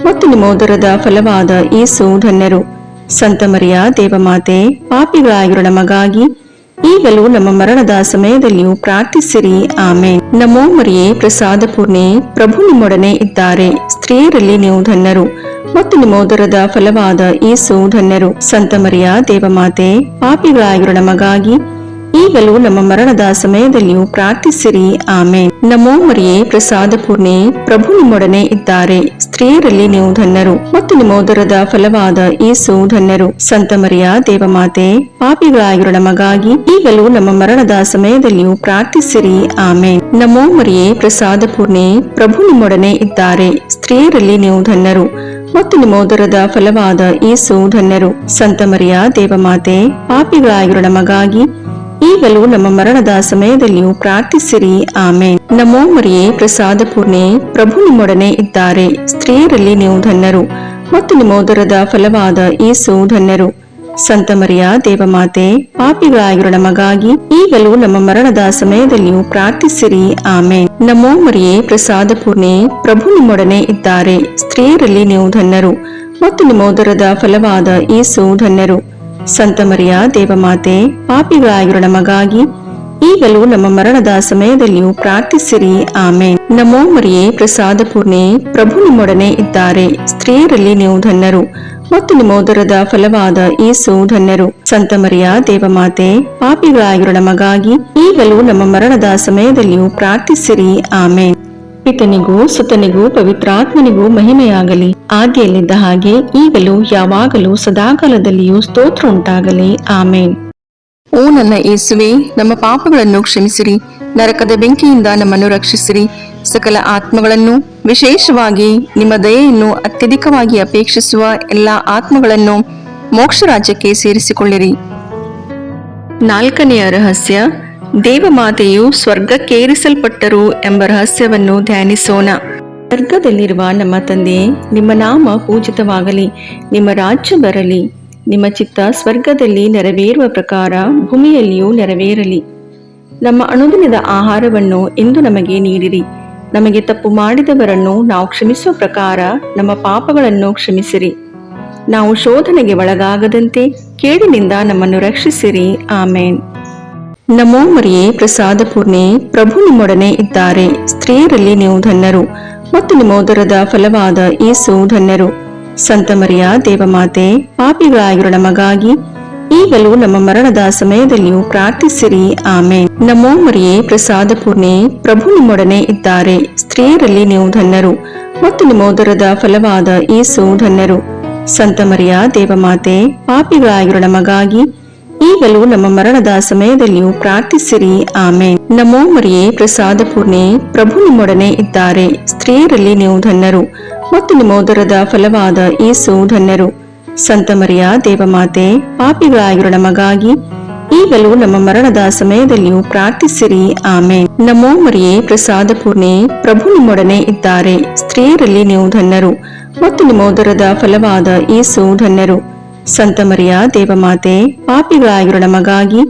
ಮತ್ತು ನಿಮ್ಮ ಉದರದ ಫಲವಾದ ಯೇಸು ಧನ್ಯರು. ಸಂತ ಮರಿಯ ದೇವಮಾತೆ, ಪಾಪಿಗಳಾಗಿರೋ ನಮಗಾಗಿ ಈಗಲೂ ನಮ್ಮ ಮರಣದ ಸಮಯದಲ್ಲಿಯೂ ಪ್ರಾರ್ಥಿಸಿರಿ. ಆಮೇನ್. ನಮೋ ಮರಿಯೇ, ಪ್ರಸಾದ ಪೂರ್ಣೆ, ಪ್ರಭು ನಿಮ್ಮೊಡನೆ ಇದ್ದಾರೆ. ಸ್ತ್ರೀಯರಲ್ಲಿ ನೀವು ಧನ್ಯರು ಮತ್ತು ನಿಮ್ಮ ಉದರದ ಫಲವಾದ ಯೇಸು ಧನ್ಯರು. ಸಂತ ಮರಿಯ ದೇವಮಾತೆ, ಪಾಪಿಗಳಾಗಿರೋ ನಮಗಾಗಿ ಈಗಲೂ ನಮ್ಮ ಮರಣದ ಸಮಯದಲ್ಲಿಯೂ ಪ್ರಾರ್ಥಿಸಿರಿ. ಆಮೇನ್. ನಮೋ ಮರಿಯೇ, ಪ್ರಸಾದ ಪೂರ್ಣೆ, ಪ್ರಭು ನಿಮ್ಮೊಡನೆ ಇದ್ದಾರೆ. ಸ್ತ್ರೀಯರಲ್ಲಿ ನೀವು ಧನ್ಯರು ಮತ್ತು ನಿಮ್ಮ ಉದರದ ಫಲವಾದ ಯೇಸು ಧನ್ಯರು. ಸಂತ ಮರಿಯ ದೇವಮಾತೆ, ಪಾಪಿಗಳಾಗಿರೋ ನಮಗಾಗಿ ಈಗಲೂ ನಮ್ಮ ಮರಣದ ಸಮಯದಲ್ಲಿಯೂ ಪ್ರಾರ್ಥಿಸಿರಿ. ಆಮೇನ್. ನಮೋ ಮರಿಯೇ, ಪ್ರಸಾದ ಪೂರ್ಣೆ, ಪ್ರಭು ನಿಮ್ಮೊಡನೆ ಇದ್ದಾರೆ. ಸ್ತ್ರೀಯರಲ್ಲಿ ನೀವು ಧನ್ಯರು ಮತ್ತು ನಿಮ್ಮ ಉದರದ ಫಲವಾದ ಯೇಸು ಧನ್ಯರು. ಸಂತ ಮರಿಯ ದೇವಮಾತೆ, ಪಾಪಿಗಳಾಗಿರೋ ನಮಗಾಗಿ ಈಗಲೂ ನಮ್ಮ ಮರಣದ ಸಮಯದಲ್ಲಿಯೂ ಪ್ರಾರ್ಥಿಸಿರಿ. ಆಮೇನ್. ನಮೋ ಮರಿಯೇ, ಪ್ರಸಾದ ಪೂರ್ಣೆ, ಪ್ರಭು ನಿಮ್ಮೊಡನೆ ಇದ್ದಾರೆ. ಸ್ತ್ರೀಯರಲ್ಲಿ ನೀವು ಧನ್ಯರು ಮತ್ತು ನಿಮ್ಮ ಉದರದ ಫಲವಾದ ಯೇಸು ಧನ್ಯರು. ಸಂತ ಮರಿಯ ದೇವಮಾತೆ, ಪಾಪಿಗಳಾಗಿರೋ ನಮಗಾಗಿ ಈಗಲೂ ನಮ್ಮ ಮರಣದ ಸಮಯದಲ್ಲಿಯೂ ಪ್ರಾರ್ಥಿಸಿರಿ. ಆಮೇನ್. ನಮೋ ಮರಿಯೇ, ಪ್ರಸಾದ ಪೂರ್ಣೆ, ಪ್ರಭು ನಿಮ್ಮೊಡನೆ ಇದ್ದಾರೆ. ಸ್ತ್ರೀಯರಲ್ಲಿ ನೀವು ಧನ್ಯರು ಮತ್ತು ನಿಮ್ಮ ಉದರದ ಫಲವಾದ ಯೇಸು ಧನ್ಯರು. ಸಂತ ಮರಿಯ ದೇವಮಾತೆ, ಪಾಪಿಗಳಾಗಿರೋ ನಮಗಾಗಿ ಈಗಲೂ ನಮ್ಮ ಮರಣದ ಸಮಯದಲ್ಲಿಯೂ ಪ್ರಾರ್ಥಿಸಿರಿ. ಆಮೇನ್. ನಮೋ ಮರಿಯೇ, ಪ್ರಸಾದ ಪೂರ್ಣೆ, ಪ್ರಭು ನಿಮ್ಮೊಡನೆ ಇದ್ದಾರೆ. ಸ್ತ್ರೀಯರಲ್ಲಿ ನೀವು ಧನ್ಯರು ಮತ್ತು ನಿಮ್ಮ ಉದರದ ಫಲವಾದ ಯೇಸು ಧನ್ಯರು. ಸಂತ ಮರಿಯ ದೇವಮಾತೆ, ಪಾಪಿಗಳಾಗಿರೋ ನಮಗಾಗಿ ಈಗಲೂ ನಮ್ಮ ಮರಣದ ಸಮಯದಲ್ಲಿಯೂ ಪ್ರಾರ್ಥಿಸಿರಿ. ಆಮೇನ್. ಪಿತನಿಗೂ ಸುತನಿಗೂ ಪವಿತ್ರಾತ್ಮನಿಗೂ ಮಹಿಮೆಯಾಗಲಿ, ಆದಿಯಲ್ಲಿದ್ದ ಹಾಗೆ ಈಗಲೂ ಯಾವಾಗಲೂ ಸದಾಕಾಲದಲ್ಲಿಯೂ ಸ್ತೋತ್ರ ಉಂಟಾಗಲಿ. ಆಮೇನ್. ಓ ನನ್ನ ಯೇಸುವೆ, ನಮ್ಮ ಪಾಪಗಳನ್ನು ಕ್ಷಮಿಸಿರಿ, ನರಕದ ಬೆಂಕಿಯಿಂದ ನಮ್ಮನ್ನು ರಕ್ಷಿಸಿರಿ, ಸಕಲ ಆತ್ಮಗಳನ್ನು, ವಿಶೇಷವಾಗಿ ನಿಮ್ಮ ದಯೆಯನ್ನು ಅತ್ಯಧಿಕವಾಗಿ ಅಪೇಕ್ಷಿಸುವ ಎಲ್ಲ ಆತ್ಮಗಳನ್ನು ಮೋಕ್ಷ ರಾಜ್ಯಕ್ಕೆ ಸೇರಿಸಿಕೊಳ್ಳಿರಿ. ನಾಲ್ಕನೆಯ ರಹಸ್ಯ, ದೇವಮಾತೆಯು ಸ್ವರ್ಗಕ್ಕೇರಿಸಲ್ಪಟ್ಟರು ಎಂಬ ರಹಸ್ಯವನ್ನು ಧ್ಯಾನಿಸೋಣ. ಸ್ವರ್ಗದಲ್ಲಿರುವ ನಮ್ಮ ತಂದೆ, ನಿಮ್ಮ ನಾಮ ಪೂಜಿತವಾಗಲಿ, ನಿಮ್ಮ ರಾಜ್ಯ ಬರಲಿ, ನಿಮ್ಮ ಚಿತ್ತ ಸ್ವರ್ಗದಲ್ಲಿ ನೆರವೇರುವ ಪ್ರಕಾರ ಭೂಮಿಯಲ್ಲಿಯೂ ನೆರವೇರಲಿ. ನಮ್ಮ ಅನುದಿನದ ಆಹಾರವನ್ನು ಇಂದು ನಮಗೆ ನೀಡಿರಿ. ನಮಗೆ ತಪ್ಪು ಮಾಡಿದವರನ್ನು ನಾವು ಕ್ಷಮಿಸುವ ಪ್ರಕಾರ ನಮ್ಮ ಪಾಪಗಳನ್ನು ಕ್ಷಮಿಸಿರಿ. ನಾವು ಶೋಧನೆಗೆ ಒಳಗಾಗದಂತೆ ಕೇಡಿನಿಂದ ನಮ್ಮನ್ನು ರಕ್ಷಿಸಿರಿ. ಆಮೇನ್. ನಮೋ ಮರಿಯೇ, ಪ್ರಸಾದ ಪೂರ್ಣೆ, ಪ್ರಭು ನಿಮ್ಮೊಡನೆ ಇದ್ದಾರೆ. ಸ್ತ್ರೀಯರಲ್ಲಿ ನೀವು ಧನ್ಯರು ಮತ್ತು ನಿಮ್ಮ ಉದರದ ಫಲವಾದ ಯೇಸು ಧನ್ಯರು. ಸಂತ ಮರಿಯ ದೇವಮಾತೆ, ಪಾಪಿಗಳಾಗಿರೋ ನಮಗಾಗಿ ಈಗಲೂ ನಮ್ಮ ಮರಣದ ಸಮಯದಲ್ಲಿಯೂ ಪ್ರಾರ್ಥಿಸಿರಿ. ಆಮೇನ್. ನಮೋ ಮರಿಯೇ, ಪ್ರಸಾದ ಪೂರ್ಣೆ, ಪ್ರಭು ನಿಮ್ಮೊಡನೆ ಇದ್ದಾರೆ. ಸ್ತ್ರೀಯರಲ್ಲಿ ನೀವು ಧನ್ಯರು ಮತ್ತು ನಿಮ್ಮ ಉದರದ ಫಲವಾದ ಯೇಸು ಧನ್ಯರು. ಸಂತ ಮರಿಯ ದೇವಮಾತೆ, ಪಾಪಿಗಳಾಗಿರೋ ನಮಗಾಗಿ ಈಗಲೂ ನಮ್ಮ ಮರಣದ ಸಮಯದಲ್ಲಿಯೂ ಪ್ರಾರ್ಥಿಸಿರಿ. ಆಮೇನ್. ನಮೋ ಮರಿಯೇ, ಪ್ರಸಾದ ಪೂರ್ಣೆ, ಪ್ರಭು ನಿಮ್ಮೊಡನೆ ಇದ್ದಾರೆ. ಸ್ತ್ರೀಯರಲ್ಲಿ ನೀವು ಧನ್ಯರು ಮತ್ತು ನಿಮ್ಮ ಉದರದ ಫಲವಾದ ಯೇಸು ಧನ್ಯರು. ಸಂತ ಮರಿಯ ದೇವಮಾತೆ, ಪಾಪಿಗಳಾಗಿರೋ ನಮಗಾಗಿ ಈಗಲೂ ನಮ್ಮ ಮರಣದ ಸಮಯದಲ್ಲಿಯೂ ಪ್ರಾರ್ಥಿಸಿರಿ. ಆಮೇನ್. ನಮೋ ಮರಿಯೇ, ಪ್ರಸಾದ ಪೂರ್ಣೆ, ಪ್ರಭು ನಿಮ್ಮೊಡನೆ ಇದ್ದಾರೆ. ಸ್ತ್ರೀಯರಲ್ಲಿ ನೀವು ಧನ್ಯರು ಮತ್ತು ನಿಮ್ಮ ಉದರದ ಫಲವಾದ ಯೇಸು ಧನ್ಯರು. ಸಂತ ಮರಿಯ ದೇವಮಾತೆ, ಪಾಪಿಗಳಾಗಿರೋ ನಮಗಾಗಿ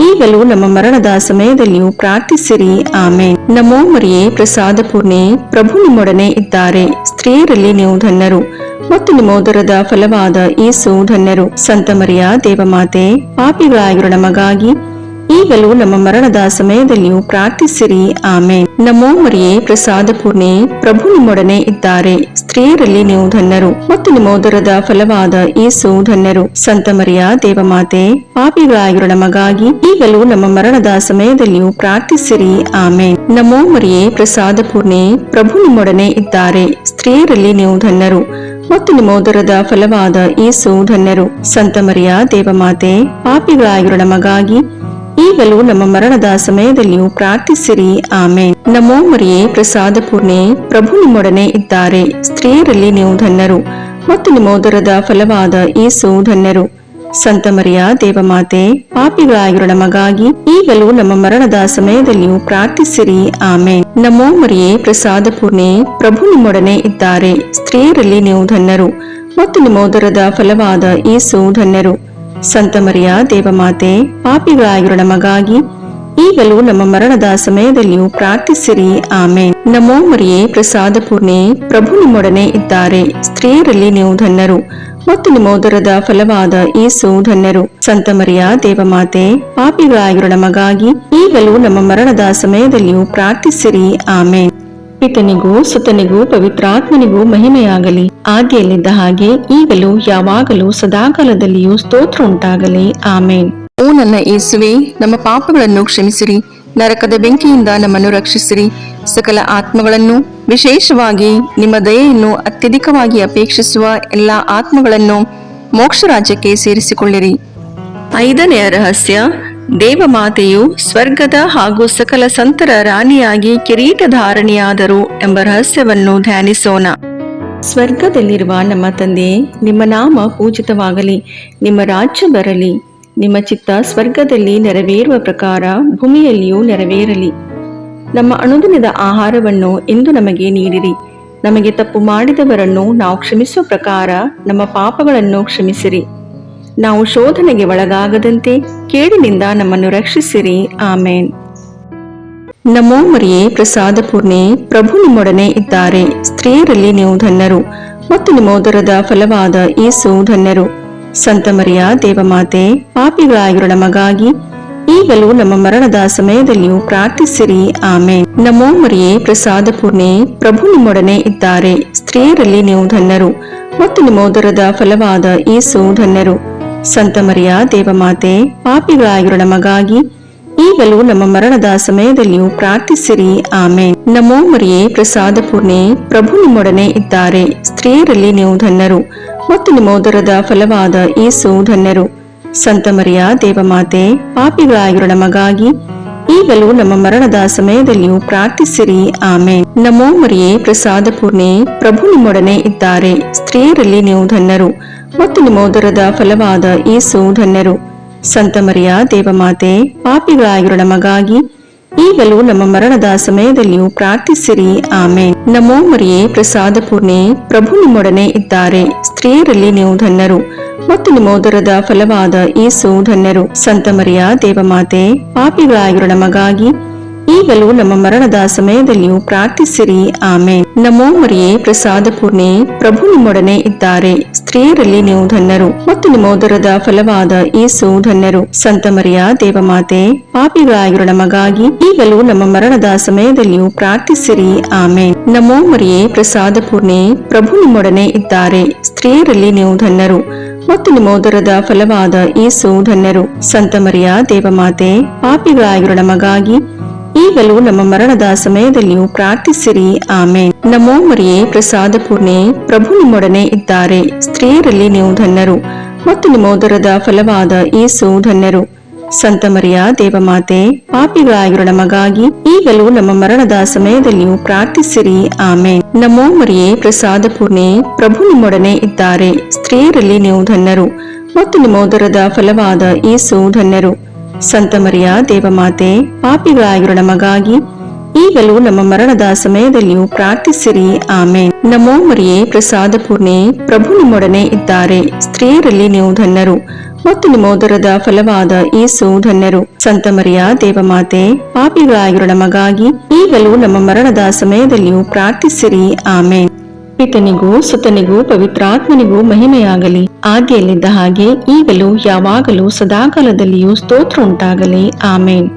ಈಗಲೂ ನಮ್ಮ ಮರಣದ ಸಮಯದಲ್ಲಿಯೂ ಪ್ರಾರ್ಥಿಸಿರಿ. ಆಮೇನ್. ನಮೋ ಮರಿಯೇ, ಪ್ರಸಾದ ಪೂರ್ಣೆ, ಪ್ರಭು ನಿಮ್ಮೊಡನೆ ಇದ್ದಾರೆ. ಸ್ತ್ರೀಯರಲ್ಲಿ ನೀವು ಧನ್ಯರು ಮತ್ತು ನಿಮ್ಮ ಉದರದ ಫಲವಾದ ಯೇಸು ಧನ್ಯರು. ಸಂತ ಮರಿಯ ದೇವಮಾತೆ, ಪಾಪಿಗಳಾಗಿರೋ ನಮಗಾಗಿ ಈಗಲೂ ನಮ್ಮ ಮರಣದ ಸಮಯದಲ್ಲಿಯೂ ಪ್ರಾರ್ಥಿಸಿರಿ. ಆಮೇನ್. ನಮೋ ಮರಿಯೇ, ಪ್ರಸಾದ ಪೂರ್ಣೆ, ಪ್ರಭು ನಿಮ್ಮೊಡನೆ ಇದ್ದಾರೆ. ಸ್ತ್ರೀಯರಲ್ಲಿ ನೀವು ಧನ್ಯರು ಮತ್ತು ನಿಮ್ಮ ಉದರದ ಫಲವಾದ ಯೇಸು ಧನ್ಯರು. ಸಂತ ಮರಿಯ ದೇವಮಾತೆ, ಪಾಪಿಗಳಾಗಿರೋ ನಮಗಾಗಿ ಈಗಲೂ ನಮ್ಮ ಮರಣದ ಸಮಯದಲ್ಲಿಯೂ ಪ್ರಾರ್ಥಿಸಿರಿ. ಆಮೇನ್. ನಮೋ ಮರಿಯೇ, ಪ್ರಸಾದ ಪೂರ್ಣೆ, ಪ್ರಭು ನಿಮ್ಮೊಡನೆ ಇದ್ದಾರೆ. ಸ್ತ್ರೀಯರಲ್ಲಿ ನೀವು ಧನ್ಯರು ಮತ್ತು ನಿಮ್ಮ ಉದರದ ಫಲವಾದ ಯೇಸು ಧನ್ಯರು. ಸಂತ ಮರಿಯ ದೇವಮಾತೆ, ಪಾಪಿಗಳಾಗಿರೋ ನಮಗಾಗಿ ಈಗಲೂ ನಮ್ಮ ಮರಣದ ಸಮಯದಲ್ಲಿಯೂ ಪ್ರಾರ್ಥಿಸಿರಿ. ಆಮೇನ್. ನಮೋ ಮರಿಯೇ, ಪ್ರಸಾದ ಪೂರ್ಣೆ, ಪ್ರಭು ನಿಮ್ಮೊಡನೆ ಇದ್ದಾರೆ. ಸ್ತ್ರೀಯರಲ್ಲಿ ನೀವು ಧನ್ಯರು ಮತ್ತು ನಿಮ್ಮ ಉದರದ ಫಲವಾದ ಯೇಸು ಧನ್ಯರು. ಸಂತ ಮರಿಯ ದೇವಮಾತೆ, ಪಾಪಿಗಳಾಗಿರೋ ನಮಗಾಗಿ ಈಗಲೂ ನಮ್ಮ ಮರಣದ ಸಮಯದಲ್ಲಿಯೂ ಪ್ರಾರ್ಥಿಸಿರಿ. ಆಮೇನ್. ನಮೋ ಮರಿಯೇ, ಪ್ರಸಾದ ಪೂರ್ಣೆ, ಪ್ರಭು ನಿಮ್ಮೊಡನೆ ಇದ್ದಾರೆ. ಸ್ತ್ರೀಯರಲ್ಲಿ ನೀವು ಧನ್ಯರು ಮತ್ತು ನಿಮ್ಮ ಉದರದ ಫಲವಾದ ಯೇಸು ಧನ್ಯರು. ಸಂತ ಮರಿಯ ದೇವಮಾತೆ, ಪಾಪಿಗಳಾಗಿರೋ ನಮಗಾಗಿ ಈಗಲೂ ನಮ್ಮ ಮರಣದ ಸಮಯದಲ್ಲಿಯೂ ಪ್ರಾರ್ಥಿಸಿರಿ. ಆಮೇನ್. ನಮೋ ಮರಿಯೇ, ಪ್ರಸಾದ ಪೂರ್ಣೆ, ಪ್ರಭು ನಿಮ್ಮೊಡನೆ ಇದ್ದಾರೆ. ಸ್ತ್ರೀಯರಲ್ಲಿ ನೀವು ಧನ್ಯರು ಮತ್ತು ನಿಮ್ಮ ಉದರದ ಫಲವಾದ ಯೇಸು ಧನ್ಯರು. ಸಂತ ಮರಿಯ ದೇವಮಾತೆ, ಪಾಪಿಗಳಾಗಿರೋ ನಮಗಾಗಿ ಈಗಲೂ ನಮ್ಮ ಮರಣದ ಸಮಯದಲ್ಲಿಯೂ ಪ್ರಾರ್ಥಿಸಿರಿ. ಆಮೇನ್. ಪಿತನಿಗೂ ಸುತನಿಗೂ ಪವಿತ್ರಾತ್ಮನಿಗೂ ಮಹಿಮೆಯಾಗಲಿ, ಆದಿಯಲ್ಲಿದ್ದ ಹಾಗೆ ಈಗಲೂ ಯಾವಾಗಲೂ ಸದಾಕಾಲದಲ್ಲಿಯೂ ಸ್ತೋತ್ರ ಉಂಟಾಗಲಿ. ಆಮೇನ್. ಓ ನನ್ನ ಯೇಸುವೆ, ನಮ್ಮ ಪಾಪಗಳನ್ನು ಕ್ಷಮಿಸಿರಿ, ನರಕದ ಬೆಂಕಿಯಿಂದ ನಮ್ಮನ್ನು ರಕ್ಷಿಸಿರಿ, ಸಕಲ ಆತ್ಮಗಳನ್ನು, ವಿಶೇಷವಾಗಿ ನಿಮ್ಮ ದಯೆಯನ್ನು ಅತ್ಯಧಿಕವಾಗಿ ಅಪೇಕ್ಷಿಸುವ ಎಲ್ಲ ಆತ್ಮಗಳನ್ನು ಮೋಕ್ಷ ರಾಜ್ಯಕ್ಕೆ ಸೇರಿಸಿಕೊಳ್ಳಿರಿ. 5ನೇ ರಹಸ್ಯ, ದೇವಮಾತೆಯು ಸ್ವರ್ಗದ ಹಾಗೂ ಸಕಲ ಸಂತರ ರಾಣಿಯಾಗಿ ಕಿರೀಟಧಾರಣಿಯಾದರು ಎಂಬ ರಹಸ್ಯವನ್ನು ಧ್ಯಾನಿಸೋಣ. ಸ್ವರ್ಗದಲ್ಲಿರುವ ನಮ್ಮ ತಂದೆಯೇ, ನಿಮ್ಮ ನಾಮ ಪೂಜಿತವಾಗಲಿ, ನಿಮ್ಮ ರಾಜ್ಯ ಬರಲಿ, ನಿಮ್ಮ ಚಿತ್ತ ಸ್ವರ್ಗದಲ್ಲಿ ನೆರವೇರುವ ಪ್ರಕಾರ ಭೂಮಿಯಲ್ಲಿಯೂ ನೆರವೇರಲಿ. ನಮ್ಮ ಅನುದಿನದ ಆಹಾರವನ್ನು ಇಂದು ನಮಗೆ ನೀಡಿರಿ. ನಮಗೆ ತಪ್ಪು ಮಾಡಿದವರನ್ನು ನಾವು ಕ್ಷಮಿಸುವ ಪ್ರಕಾರ ನಮ್ಮ ಪಾಪಗಳನ್ನು ಕ್ಷಮಿಸಿರಿ. ನಾವು ಶೋಧನೆಗೆ ಒಳಗಾಗದಂತೆ ಕೇಡಿನಿಂದ ನಮ್ಮನ್ನು ರಕ್ಷಿಸಿರಿ. ಆಮೇನ್. ನಮೋ ಮರಿಯೇ, ಪ್ರಸಾದ ಪೂರ್ಣೆ, ಪ್ರಭು ನಿಮ್ಮೊಡನೆ ಇದ್ದಾರೆ. ಸ್ತ್ರೀಯರಲ್ಲಿ ನೀವು ಧನ್ಯರು ಮತ್ತು ನಿಮ್ಮ ಉದರದ ಫಲವಾದ ಯೇಸು ಧನ್ಯರು. ಸಂತ ಮರಿಯ ದೇವಮಾತೆ, ಪಾಪಿಗಳಾಗಿರೋ ನಮಗಾಗಿ ಈಗಲೂ ನಮ್ಮ ಮರಣದ ಸಮಯದಲ್ಲಿಯೂ ಪ್ರಾರ್ಥಿಸಿರಿ. ಆಮೇನ್. ನಮೋ ಮರಿಯೇ, ಪ್ರಸಾದ ಪೂರ್ಣೆ, ಪ್ರಭು ನಿಮ್ಮೊಡನೆ ಇದ್ದಾರೆ. ಸ್ತ್ರೀಯರಲ್ಲಿ ನೀವು ಧನ್ಯರು ಮತ್ತು ನಿಮ್ಮ ಉದರದ ಫಲವಾದ ಯೇಸು ಧನ್ಯರು. ಸಂತ ಮರಿಯ ದೇವಮಾತೆ, ಪಾಪಿಗಳಾಗಿರೋ ನಮಗಾಗಿ ಈಗಲೂ ನಮ್ಮ ಮರಣದ ಸಮಯದಲ್ಲಿಯೂ ಪ್ರಾರ್ಥಿಸಿರಿ. ಆಮೇನ್. ನಮೋ ಮರಿಯೇ, ಪ್ರಸಾದ ಪೂರ್ಣೆ, ಪ್ರಭು ನಿಮ್ಮೊಡನೆ ಇದ್ದಾರೆ. ಸ್ತ್ರೀಯರಲ್ಲಿ ನೀವು ಧನ್ಯರು ಮತ್ತು ನಿಮ್ಮ ಉದರದ ಫಲವಾದ ಯೇಸು ಧನ್ಯರು. ಸಂತ ಮರಿಯ ದೇವಮಾತೆ, ಪಾಪಿಗಳಾಗಿರೋ ನಮಗಾಗಿ ಈಗಲೂ ನಮ್ಮ ಮರಣದ ಸಮಯದಲ್ಲಿಯೂ ಪ್ರಾರ್ಥಿಸಿರಿ. ಆಮೇನ್. ನಮೋ ಮರಿಯೇ, ಪ್ರಸಾದ ಪೂರ್ಣೆ, ಪ್ರಭು ನಿಮ್ಮೊಡನೆ ಇದ್ದಾರೆ. ಸ್ತ್ರೀಯರಲ್ಲಿ ನೀವು ಧನ್ಯರು ಮತ್ತು ನಿಮ್ಮ ಉದರದ ಫಲವಾದ ಯೇಸು ಧನ್ಯರು. ಸಂತ ಮರಿಯ ದೇವಮಾತೆ, ಪಾಪಿಗಳಾಗಿರೋ ನಮಗಾಗಿ ಈಗಲೂ ನಮ್ಮ ಮರಣದ ಸಮಯದಲ್ಲಿಯೂ ಪ್ರಾರ್ಥಿಸಿರಿ. ಆಮೇನ್. ನಮೋ ಮರಿಯೇ, ಪ್ರಸಾದ ಪೂರ್ಣೆ, ಪ್ರಭು ನಿಮ್ಮೊಡನೆ ಇದ್ದಾರೆ. ಸ್ತ್ರೀಯರಲ್ಲಿ ನೀವು ಧನ್ಯರು ಮತ್ತು ನಿಮ್ಮ ಉದರದ ಫಲವಾದ ಯೇಸು ಧನ್ಯರು. ಸಂತ ಮರಿಯ ದೇವಮಾತೆ, ಪಾಪಿಗಳಾಗಿರೋ ನಮಗಾಗಿ ಈಗಲೂ ನಮ್ಮ ಮರಣದ ಸಮಯದಲ್ಲಿಯೂ ಪ್ರಾರ್ಥಿಸಿರಿ. ಆಮೇನ್. ನಮೋ ಮರಿಯೇ, ಪ್ರಸಾದ ಪೂರ್ಣೆ, ಪ್ರಭು ನಿಮ್ಮೊಡನೆ ಇದ್ದಾರೆ. ಸ್ತ್ರೀಯರಲ್ಲಿ ನೀವು ಧನ್ಯರು ಮತ್ತು ನಿಮ್ಮ ಉದರದ ಫಲವಾದ ಯೇಸು ಧನ್ಯರು. ಸಂತ ಮರಿಯ ದೇವಮಾತೆ, ಪಾಪಿಗಳಾಗಿರೋ ನಮಗಾಗಿ ಈಗಲೂ ನಮ್ಮ ಮರಣದ ಸಮಯದಲ್ಲಿಯೂ ಪ್ರಾರ್ಥಿಸಿರಿ. ಆಮೇನ್. ನಮೋ ಮರಿಯೇ, ಪ್ರಸಾದ ಪೂರ್ಣೆ, ಪ್ರಭು ನಿಮ್ಮೊಡನೆ ಇದ್ದಾರೆ. ಸ್ತ್ರೀಯರಲ್ಲಿ ನೀವು ಧನ್ಯರು ಮತ್ತು ನಿಮ್ಮ ಉದರದ ಫಲವಾದ ಯೇಸು ಧನ್ಯರು. ಸಂತ ಮರಿಯ ದೇವಮಾತೆ, ಪಾಪಿಗಳಾಗಿರೋ ನಮಗಾಗಿ ಈಗಲೂ ನಮ್ಮ ಮರಣದ ಸಮಯದಲ್ಲಿಯೂ ಪ್ರಾರ್ಥಿಸಿರಿ. ಆಮೇನ್. ನಮೋ ಮರಿಯೇ, ಪ್ರಸಾದ ಪೂರ್ಣೆ, ಪ್ರಭು ನಿಮ್ಮೊಡನೆ ಇದ್ದಾರೆ. ಸ್ತ್ರೀಯರಲ್ಲಿ ನೀವು ಧನ್ಯರು ಮತ್ತು ನಿಮ್ಮ ಉದರದ ಫಲವಾದ ಯೇಸು ಧನ್ಯರು. ಸಂತ ಮರಿಯ ದೇವಮಾತೆ, ಪಾಪಿಗಳಾಗಿರೋ ನಮಗಾಗಿ ಈಗಲೂ ನಮ್ಮ ಮರಣದ ಸಮಯದಲ್ಲಿಯೂ ಪ್ರಾರ್ಥಿಸಿರಿ. ಆಮೇನ್. ನಮೋ ಮರಿಯೇ, ಪ್ರಸಾದ ಪೂರ್ಣೆ, ಪ್ರಭು ನಿಮ್ಮೊಡನೆ ಇದ್ದಾರೆ. ಸ್ತ್ರೀಯರಲ್ಲಿ ನೀವು ಧನ್ಯರು ಮತ್ತು ನಿಮ್ಮ ಉದರದ ಫಲವಾದ ಯೇಸು ಧನ್ಯರು. ಸಂತ ಮರಿಯ ದೇವಮಾತೆ, ಪಾಪಿಗಳಾಗಿರೋ ನಮಗಾಗಿ ಈಗಲೂ ನಮ್ಮ ಮರಣದ ಸಮಯದಲ್ಲಿಯೂ ಪ್ರಾರ್ಥಿಸಿರಿ. ಆಮೇನ್. ನಮೋ ಮರಿಯೇ, ಪ್ರಸಾದ ಪೂರ್ಣೆ, ಪ್ರಭು ನಿಮ್ಮೊಡನೆ ಇದ್ದಾರೆ. ಸ್ತ್ರೀಯರಲ್ಲಿ ನೀವು ಧನ್ಯರು ಮತ್ತು ನಿಮ್ಮ ಉದರದ ಫಲವಾದ ಯೇಸು ಧನ್ಯರು. ಸಂತ ಮರಿಯ ದೇವಮಾತೆ, ಪಾಪಿಗಳಾಗಿರೋ ನಮಗಾಗಿ ಈಗಲೂ ನಮ್ಮ ಮರಣದ ಸಮಯದಲ್ಲಿಯೂ ಪ್ರಾರ್ಥಿಸಿರಿ. ಆಮೇನ್. ಪಿತನಿಗೂ ಸುತನಿಗೂ ಪವಿತ್ರಾತ್ಮನಿಗೂ ಮಹಿಮೆಯಾಗಲಿ, ಆದಿಯಲ್ಲಿದ್ದ ಹಾಗೆ ಈಗಲೂ ಯಾವಾಗಲೂ ಸದಾಕಾಲದಲ್ಲಿಯೂ ಸ್ತೋತ್ರ ಉಂಟಾಗಲಿ. ಆಮೇನ್.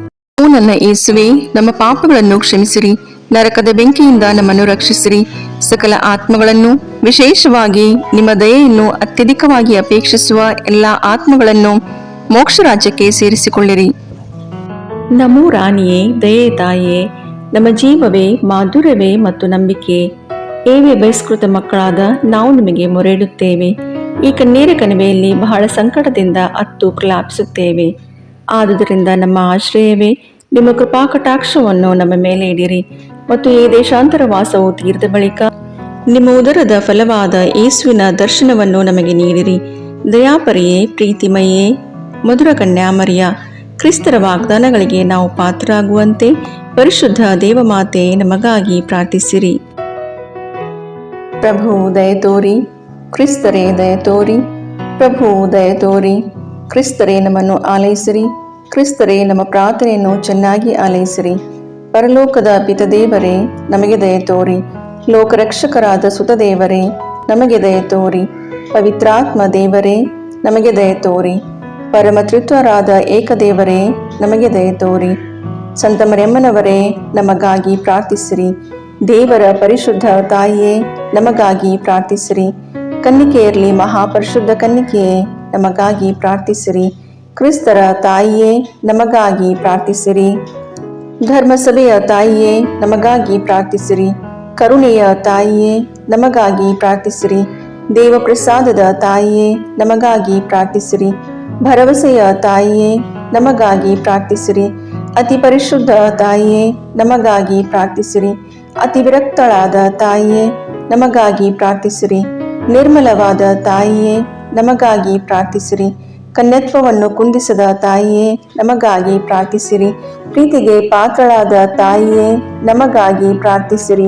ಓ ನನ್ನ ಯೇಸುವೆ, ನಮ್ಮ ಪಾಪಗಳನ್ನು ಕ್ಷಮಿಸಿರಿ, ನರಕದ ಬೆಂಕಿಯಿಂದ ನಮ್ಮನ್ನು ರಕ್ಷಿಸಿರಿ, ಸಕಲ ಆತ್ಮಗಳನ್ನು, ವಿಶೇಷವಾಗಿ ನಿಮ್ಮ ದಯೆಯನ್ನು ಅತ್ಯಧಿಕವಾಗಿ ಅಪೇಕ್ಷಿಸುವ ಎಲ್ಲ ಆತ್ಮಗಳನ್ನು ಮೋಕ್ಷ ರಾಜ್ಯಕ್ಕೆ ಸೇರಿಸಿಕೊಳ್ಳಿರಿ. ನಮೋ ರಾಣಿಯೇ, ದಯೆ ತಾಯಿಯೇ, ನಮ್ಮ ಜೀವವೇ, ಮಾಧುರ್ಯವೇ ಮತ್ತು ನಂಬಿಕೆ, ಏವೇ ಬಹಿಷ್ಕೃತ ಮಕ್ಕಳಾದ ನಾವು ನಿಮಗೆ ಮೊರೆಯಿಡುತ್ತೇವೆ. ಈ ಕಣ್ಣೀರ ಕಣಿವೆಯಲ್ಲಿ ಬಹಳ ಸಂಕಟದಿಂದ ಅತ್ತು ಪ್ರಲಾಪಿಸುತ್ತೇವೆ. ಆದುದರಿಂದ ನಮ್ಮ ಆಶ್ರಯವೇ, ನಿಮ್ಮ ಕೃಪಾ ಕಟಾಕ್ಷವನ್ನು ನಮ್ಮ ಮೇಲೆ ಇಡಿರಿ ಮತ್ತು ಈ ದೇಶಾಂತರ ವಾಸವು ತೀರಿದ ಬಳಿಕ ನಿಮ್ಮ ಉದರದ ಫಲವಾದ ಯೇಸುವಿನ ದರ್ಶನವನ್ನು ನಮಗೆ ನೀಡಿರಿ. ದಯಾಪರಿಯೇ, ಪ್ರೀತಿಮಯೇ, ಮಧುರ ಕನ್ಯಾಮರಿಯ, ಕ್ರಿಸ್ತರ ವಾಗ್ದಾನಗಳಿಗೆ ನಾವು ಪಾತ್ರರಾಗುವಂತೆ ಪರಿಶುದ್ಧ ದೇವಮಾತೆ ನಮಗಾಗಿ ಪ್ರಾರ್ಥಿಸಿರಿ. ಪ್ರಭು ದಯತೋರಿ, ಕ್ರಿಸ್ತರೇ ದಯತೋರಿ, ಪ್ರಭು ದಯತೋರಿ, ಕ್ರಿಸ್ತರೇ ನಮ್ಮನ್ನು ಆಲೈಸಿರಿ, ಕ್ರಿಸ್ತರೇ ನಮ್ಮ ಪ್ರಾರ್ಥನೆಯನ್ನು ಚೆನ್ನಾಗಿ ಆಲೈಸಿರಿ. ಪರಲೋಕದ ಪಿತದೇವರೇ, ನಮಗೆ ದಯತೋರಿ. ಲೋಕರಕ್ಷಕರಾದ ಸುತದೇವರೇ, ನಮಗೆ ದಯತೋರಿ. ಪವಿತ್ರಾತ್ಮ ದೇವರೇ, ನಮಗೆ ದಯತೋರಿ. ಪರಮತ್ರಿತ್ವರಾದ ಏಕದೇವರೇ, ನಮಗೆ ದಯತೋರಿ. ಸಂತ ಮರಿಯಮ್ಮನವರೇ, ನಮಗಾಗಿ ಪ್ರಾರ್ಥಿಸಿರಿ. ದೇವರ ಪರಿಶುದ್ಧ ತಾಯಿಯೇ, ನಮಗಾಗಿ ಪ್ರಾರ್ಥಿಸಿರಿ. ಕನ್ನಿಕೆಯರಲ್ಲಿ ಮಹಾಪರಿಶುದ್ಧ ಕನ್ನಿಕೆಯೇ, ನಮಗಾಗಿ ಪ್ರಾರ್ಥಿಸಿರಿ. ಕ್ರಿಸ್ತರ ತಾಯಿಯೇ, ನಮಗಾಗಿ ಪ್ರಾರ್ಥಿಸಿರಿ. ಧರ್ಮಸಭೆಯ ತಾಯಿಯೇ, ನಮಗಾಗಿ ಪ್ರಾರ್ಥಿಸಿರಿ. ಕರುಣೆಯ ತಾಯಿಯೇ, ನಮಗಾಗಿ ಪ್ರಾರ್ಥಿಸಿರಿ. ದೇವಪ್ರಸಾದದ ತಾಯಿಯೇ, ನಮಗಾಗಿ ಪ್ರಾರ್ಥಿಸಿರಿ. ಭರವಸೆಯ ತಾಯಿಯೇ, ನಮಗಾಗಿ ಪ್ರಾರ್ಥಿಸಿರಿ. ಅತಿ ಪರಿಶುದ್ಧ ತಾಯಿಯೇ, ನಮಗಾಗಿ ಪ್ರಾರ್ಥಿಸಿರಿ. ಅತಿ ವಿರಕ್ತಳಾದ ತಾಯಿಯೇ, ನಮಗಾಗಿ ಪ್ರಾರ್ಥಿಸಿರಿ. ನಿರ್ಮಲವಾದ ತಾಯಿಯೇ, ನಮಗಾಗಿ ಪ್ರಾರ್ಥಿಸಿರಿ. ಕನ್ಯತ್ವವನ್ನು ಕುಂದಿಸದ ತಾಯಿಯೇ, ನಮಗಾಗಿ ಪ್ರಾರ್ಥಿಸಿರಿ. ಪ್ರೀತಿಗೆ ಪಾತ್ರಳಾದ ತಾಯಿಯೇ, ನಮಗಾಗಿ ಪ್ರಾರ್ಥಿಸಿರಿ.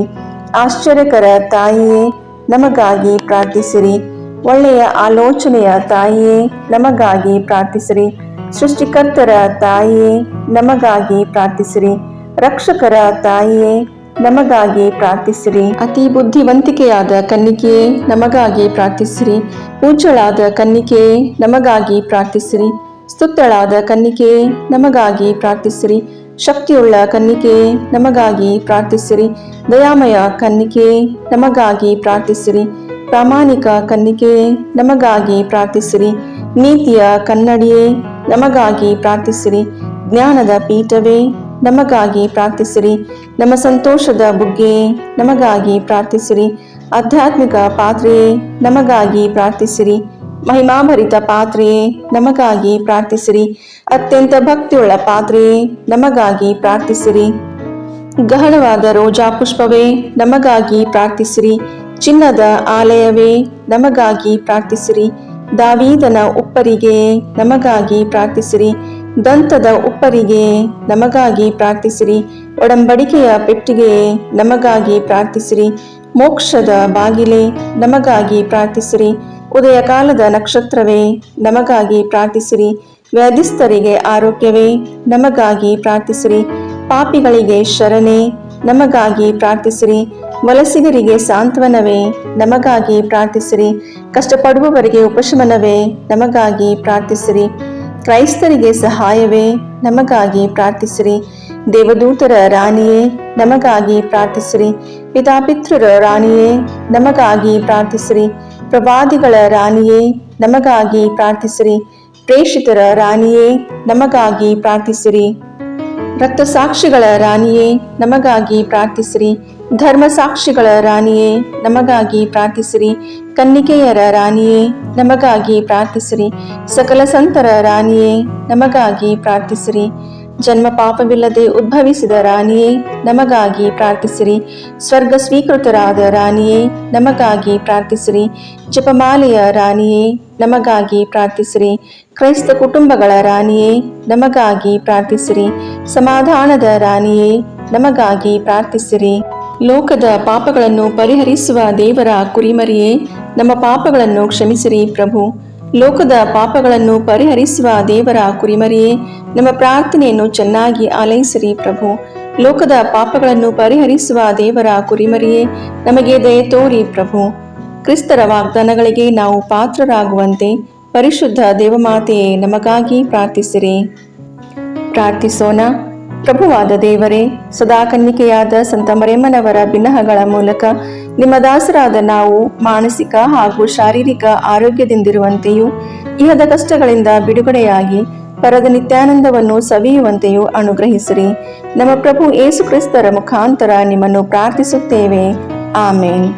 ಆಶ್ಚರ್ಯಕರ ತಾಯಿಯೇ, ನಮಗಾಗಿ ಪ್ರಾರ್ಥಿಸಿರಿ. ಒಳ್ಳೆಯ ಆಲೋಚನೆಯ ತಾಯಿಯೇ, ನಮಗಾಗಿ ಪ್ರಾರ್ಥಿಸಿರಿ. ಸೃಷ್ಟಿಕರ್ತರ ತಾಯಿಯೇ, ನಮಗಾಗಿ ಪ್ರಾರ್ಥಿಸಿರಿ. ರಕ್ಷಕರ ತಾಯಿಯೇ, ನಮಗಾಗಿ ಪ್ರಾರ್ಥಿಸಿರಿ. ಅತಿ ಬುದ್ಧಿವಂತಿಕೆಯಾದ ಕನ್ನಿಕೆಯೇ, ನಮಗಾಗಿ ಪ್ರಾರ್ಥಿಸಿರಿ. ಪೂಜ್ಯಳಾದ ಕನ್ನಿಕೆಯೇ, ನಮಗಾಗಿ ಪ್ರಾರ್ಥಿಸಿರಿ. ಸ್ತುತ್ಯಳಾದ ಕನ್ನಿಕೆಯೇ, ನಮಗಾಗಿ ಪ್ರಾರ್ಥಿಸಿರಿ. ಶಕ್ತಿಯುಳ್ಳ ಕನ್ನಿಕೆಯೇ, ನಮಗಾಗಿ ಪ್ರಾರ್ಥಿಸಿರಿ. ದಯಾಮಯ ಕನ್ನಿಕೆಯೇ, ನಮಗಾಗಿ ಪ್ರಾರ್ಥಿಸಿರಿ. ಪ್ರಾಮಾಣಿಕ ಕನ್ನಿಕೆಯೇ, ನಮಗಾಗಿ ಪ್ರಾರ್ಥಿಸಿರಿ. ನೀತಿಯ ಕನ್ನಡಿಯೇ, ನಮಗಾಗಿ ಪ್ರಾರ್ಥಿಸಿರಿ. ಜ್ಞಾನದ ಪೀಠವೇ, ನಮಗಾಗಿ ಪ್ರಾರ್ಥಿಸಿರಿ. ನಮ್ಮ ಸಂತೋಷದ ಬುಗ್ಗೆಯೇ, ನಮಗಾಗಿ ಪ್ರಾರ್ಥಿಸಿರಿ. ಆಧ್ಯಾತ್ಮಿಕ ಪಾತ್ರೆಯೇ, ನಮಗಾಗಿ ಪ್ರಾರ್ಥಿಸಿರಿ. ಮಹಿಮಾಭರಿತ ಪಾತ್ರೆಯೇ, ನಮಗಾಗಿ ಪ್ರಾರ್ಥಿಸಿರಿ. ಅತ್ಯಂತ ಭಕ್ತಿಯುಳ್ಳ ಪಾತ್ರೆಯೇ, ನಮಗಾಗಿ ಪ್ರಾರ್ಥಿಸಿರಿ. ಗಹನವಾದ ರೋಜಾ ಪುಷ್ಪವೇ, ನಮಗಾಗಿ ಪ್ರಾರ್ಥಿಸಿರಿ. ಚಿನ್ನದ ಆಲಯವೇ, ನಮಗಾಗಿ ಪ್ರಾರ್ಥಿಸಿರಿ. ದಾವೀದನ ಉಪ್ಪರಿಗೆಯೇ, ನಮಗಾಗಿ ಪ್ರಾರ್ಥಿಸಿರಿ. ದಂತದ ಉಪ್ಪರಿಗೆಯೇ, ನಮಗಾಗಿ ಪ್ರಾರ್ಥಿಸಿರಿ. ಒಡಂಬಡಿಕೆಯ ಪೆಟ್ಟಿಗೆಯೇ, ನಮಗಾಗಿ ಪ್ರಾರ್ಥಿಸಿರಿ. ಮೋಕ್ಷದ ಬಾಗಿಲೇ, ನಮಗಾಗಿ ಪ್ರಾರ್ಥಿಸಿರಿ. ಉದಯ ಕಾಲದ ನಕ್ಷತ್ರವೇ, ನಮಗಾಗಿ ಪ್ರಾರ್ಥಿಸಿರಿ. ವ್ಯಾಧಿಸ್ಥರಿಗೆ ಆರೋಗ್ಯವೇ, ನಮಗಾಗಿ ಪ್ರಾರ್ಥಿಸಿರಿ. ಪಾಪಿಗಳಿಗೆ ಶರಣೆ, ನಮಗಾಗಿ ಪ್ರಾರ್ಥಿಸಿರಿ. ವಲಸಿಗರಿಗೆ ಸಾಂತ್ವನವೇ, ನಮಗಾಗಿ ಪ್ರಾರ್ಥಿಸಿರಿ. ಕಷ್ಟಪಡುವವರಿಗೆ ಉಪಶಮನವೇ, ನಮಗಾಗಿ ಪ್ರಾರ್ಥಿಸಿರಿ. ಕ್ರೈಸ್ತರಿಗೆ ಸಹಾಯವೇ, ನಮಗಾಗಿ ಪ್ರಾರ್ಥಿಸಿರಿ. ದೇವದೂತರ ರಾಣಿಯೇ, ನಮಗಾಗಿ ಪ್ರಾರ್ಥಿಸಿರಿ. ಪಿತಾಪಿತೃರ ರಾಣಿಯೇ, ನಮಗಾಗಿ ಪ್ರಾರ್ಥಿಸಿರಿ. ಪ್ರವಾದಿಗಳ ರಾಣಿಯೇ, ನಮಗಾಗಿ ಪ್ರಾರ್ಥಿಸಿರಿ. ಪ್ರೇಷಿತರ ರಾಣಿಯೇ, ನಮಗಾಗಿ ಪ್ರಾರ್ಥಿಸಿರಿ. ರಕ್ತಸಾಕ್ಷಿಗಳ ರಾಣಿಯೇ, ನಮಗಾಗಿ ಪ್ರಾರ್ಥಿಸಿರಿ. ಧರ್ಮಸಾಕ್ಷಿಗಳ ರಾಣಿಯೇ, ನಮಗಾಗಿ ಪ್ರಾರ್ಥಿಸಿರಿ. ಕನ್ನಿಕೆಯರ ರಾಣಿಯೇ, ನಮಗಾಗಿ ಪ್ರಾರ್ಥಿಸಿರಿ. ಸಕಲ ಸಂತರ ರಾಣಿಯೇ, ನಮಗಾಗಿ ಪ್ರಾರ್ಥಿಸಿರಿ. ಜನ್ಮ ಪಾಪವಿಲ್ಲದೆ ಉದ್ಭವಿಸಿದ ರಾಣಿಯೇ, ನಮಗಾಗಿ ಪ್ರಾರ್ಥಿಸಿರಿ. ಸ್ವರ್ಗ ಸ್ವೀಕೃತರಾದ ರಾಣಿಯೇ, ನಮಗಾಗಿ ಪ್ರಾರ್ಥಿಸಿರಿ. ಜಪಮಾಲೆಯ ರಾಣಿಯೇ, ನಮಗಾಗಿ ಪ್ರಾರ್ಥಿಸಿರಿ. ಕ್ರೈಸ್ತ ಕುಟುಂಬಗಳ ರಾಣಿಯೇ, ನಮಗಾಗಿ ಪ್ರಾರ್ಥಿಸಿರಿ. ಸಮಾಧಾನದ ರಾಣಿಯೇ, ನಮಗಾಗಿ ಪ್ರಾರ್ಥಿಸಿರಿ. ಲೋಕದ ಪಾಪಗಳನ್ನು ಪರಿಹರಿಸುವ ದೇವರ ಕುರಿಮರಿಯೇ, ನಮ್ಮ ಪಾಪಗಳನ್ನು ಕ್ಷಮಿಸಿರಿ ಪ್ರಭು. ಲೋಕದ ಪಾಪಗಳನ್ನು ಪರಿಹರಿಸುವ ದೇವರ ಕುರಿಮರಿಯೇ, ನಮ್ಮ ಪ್ರಾರ್ಥನೆಯನ್ನು ಚೆನ್ನಾಗಿ ಆಲೈಸಿರಿ ಪ್ರಭು. ಲೋಕದ ಪಾಪಗಳನ್ನು ಪರಿಹರಿಸುವ ದೇವರ ಕುರಿಮರಿಯೇ, ನಮಗೆ ದಯೆ ತೋರಿ ಪ್ರಭು. ಕ್ರಿಸ್ತರ ವಾಗ್ದಾನಗಳಿಗೆ ನಾವು ಪಾತ್ರರಾಗುವಂತೆ ಪರಿಶುದ್ಧ ದೇವಮಾತೆಯೇ, ನಮಗಾಗಿ ಪ್ರಾರ್ಥಿಸಿರಿ. ಪ್ರಾರ್ಥಿಸೋಣ. ಪ್ರಭುವಾದ ದೇವರೇ, ಸದಾ ಕನ್ನಿಕೆಯಾದ ಸಂತ ಮರಿಯಮ್ಮನವರ ಬಿನ್ನಹಗಳ ಮೂಲಕ ನಿಮ್ಮ ದಾಸರಾದ ನಾವು ಮಾನಸಿಕ ಹಾಗೂ ಶಾರೀರಿಕ ಆರೋಗ್ಯದಿಂದಿರುವಂತೆಯೂ ಇಹದ ಕಷ್ಟಗಳಿಂದ ಬಿಡುಗಡೆಯಾಗಿ ಪರದ ನಿತ್ಯಾನಂದವನ್ನು ಸವಿಯುವಂತೆಯೂ ಅನುಗ್ರಹಿಸಿರಿ. ನಮ್ಮ ಪ್ರಭು ಯೇಸು ಕ್ರಿಸ್ತರ ಮುಖಾಂತರ ನಿಮ್ಮನ್ನು ಪ್ರಾರ್ಥಿಸುತ್ತೇವೆ. ಆಮೇನ್.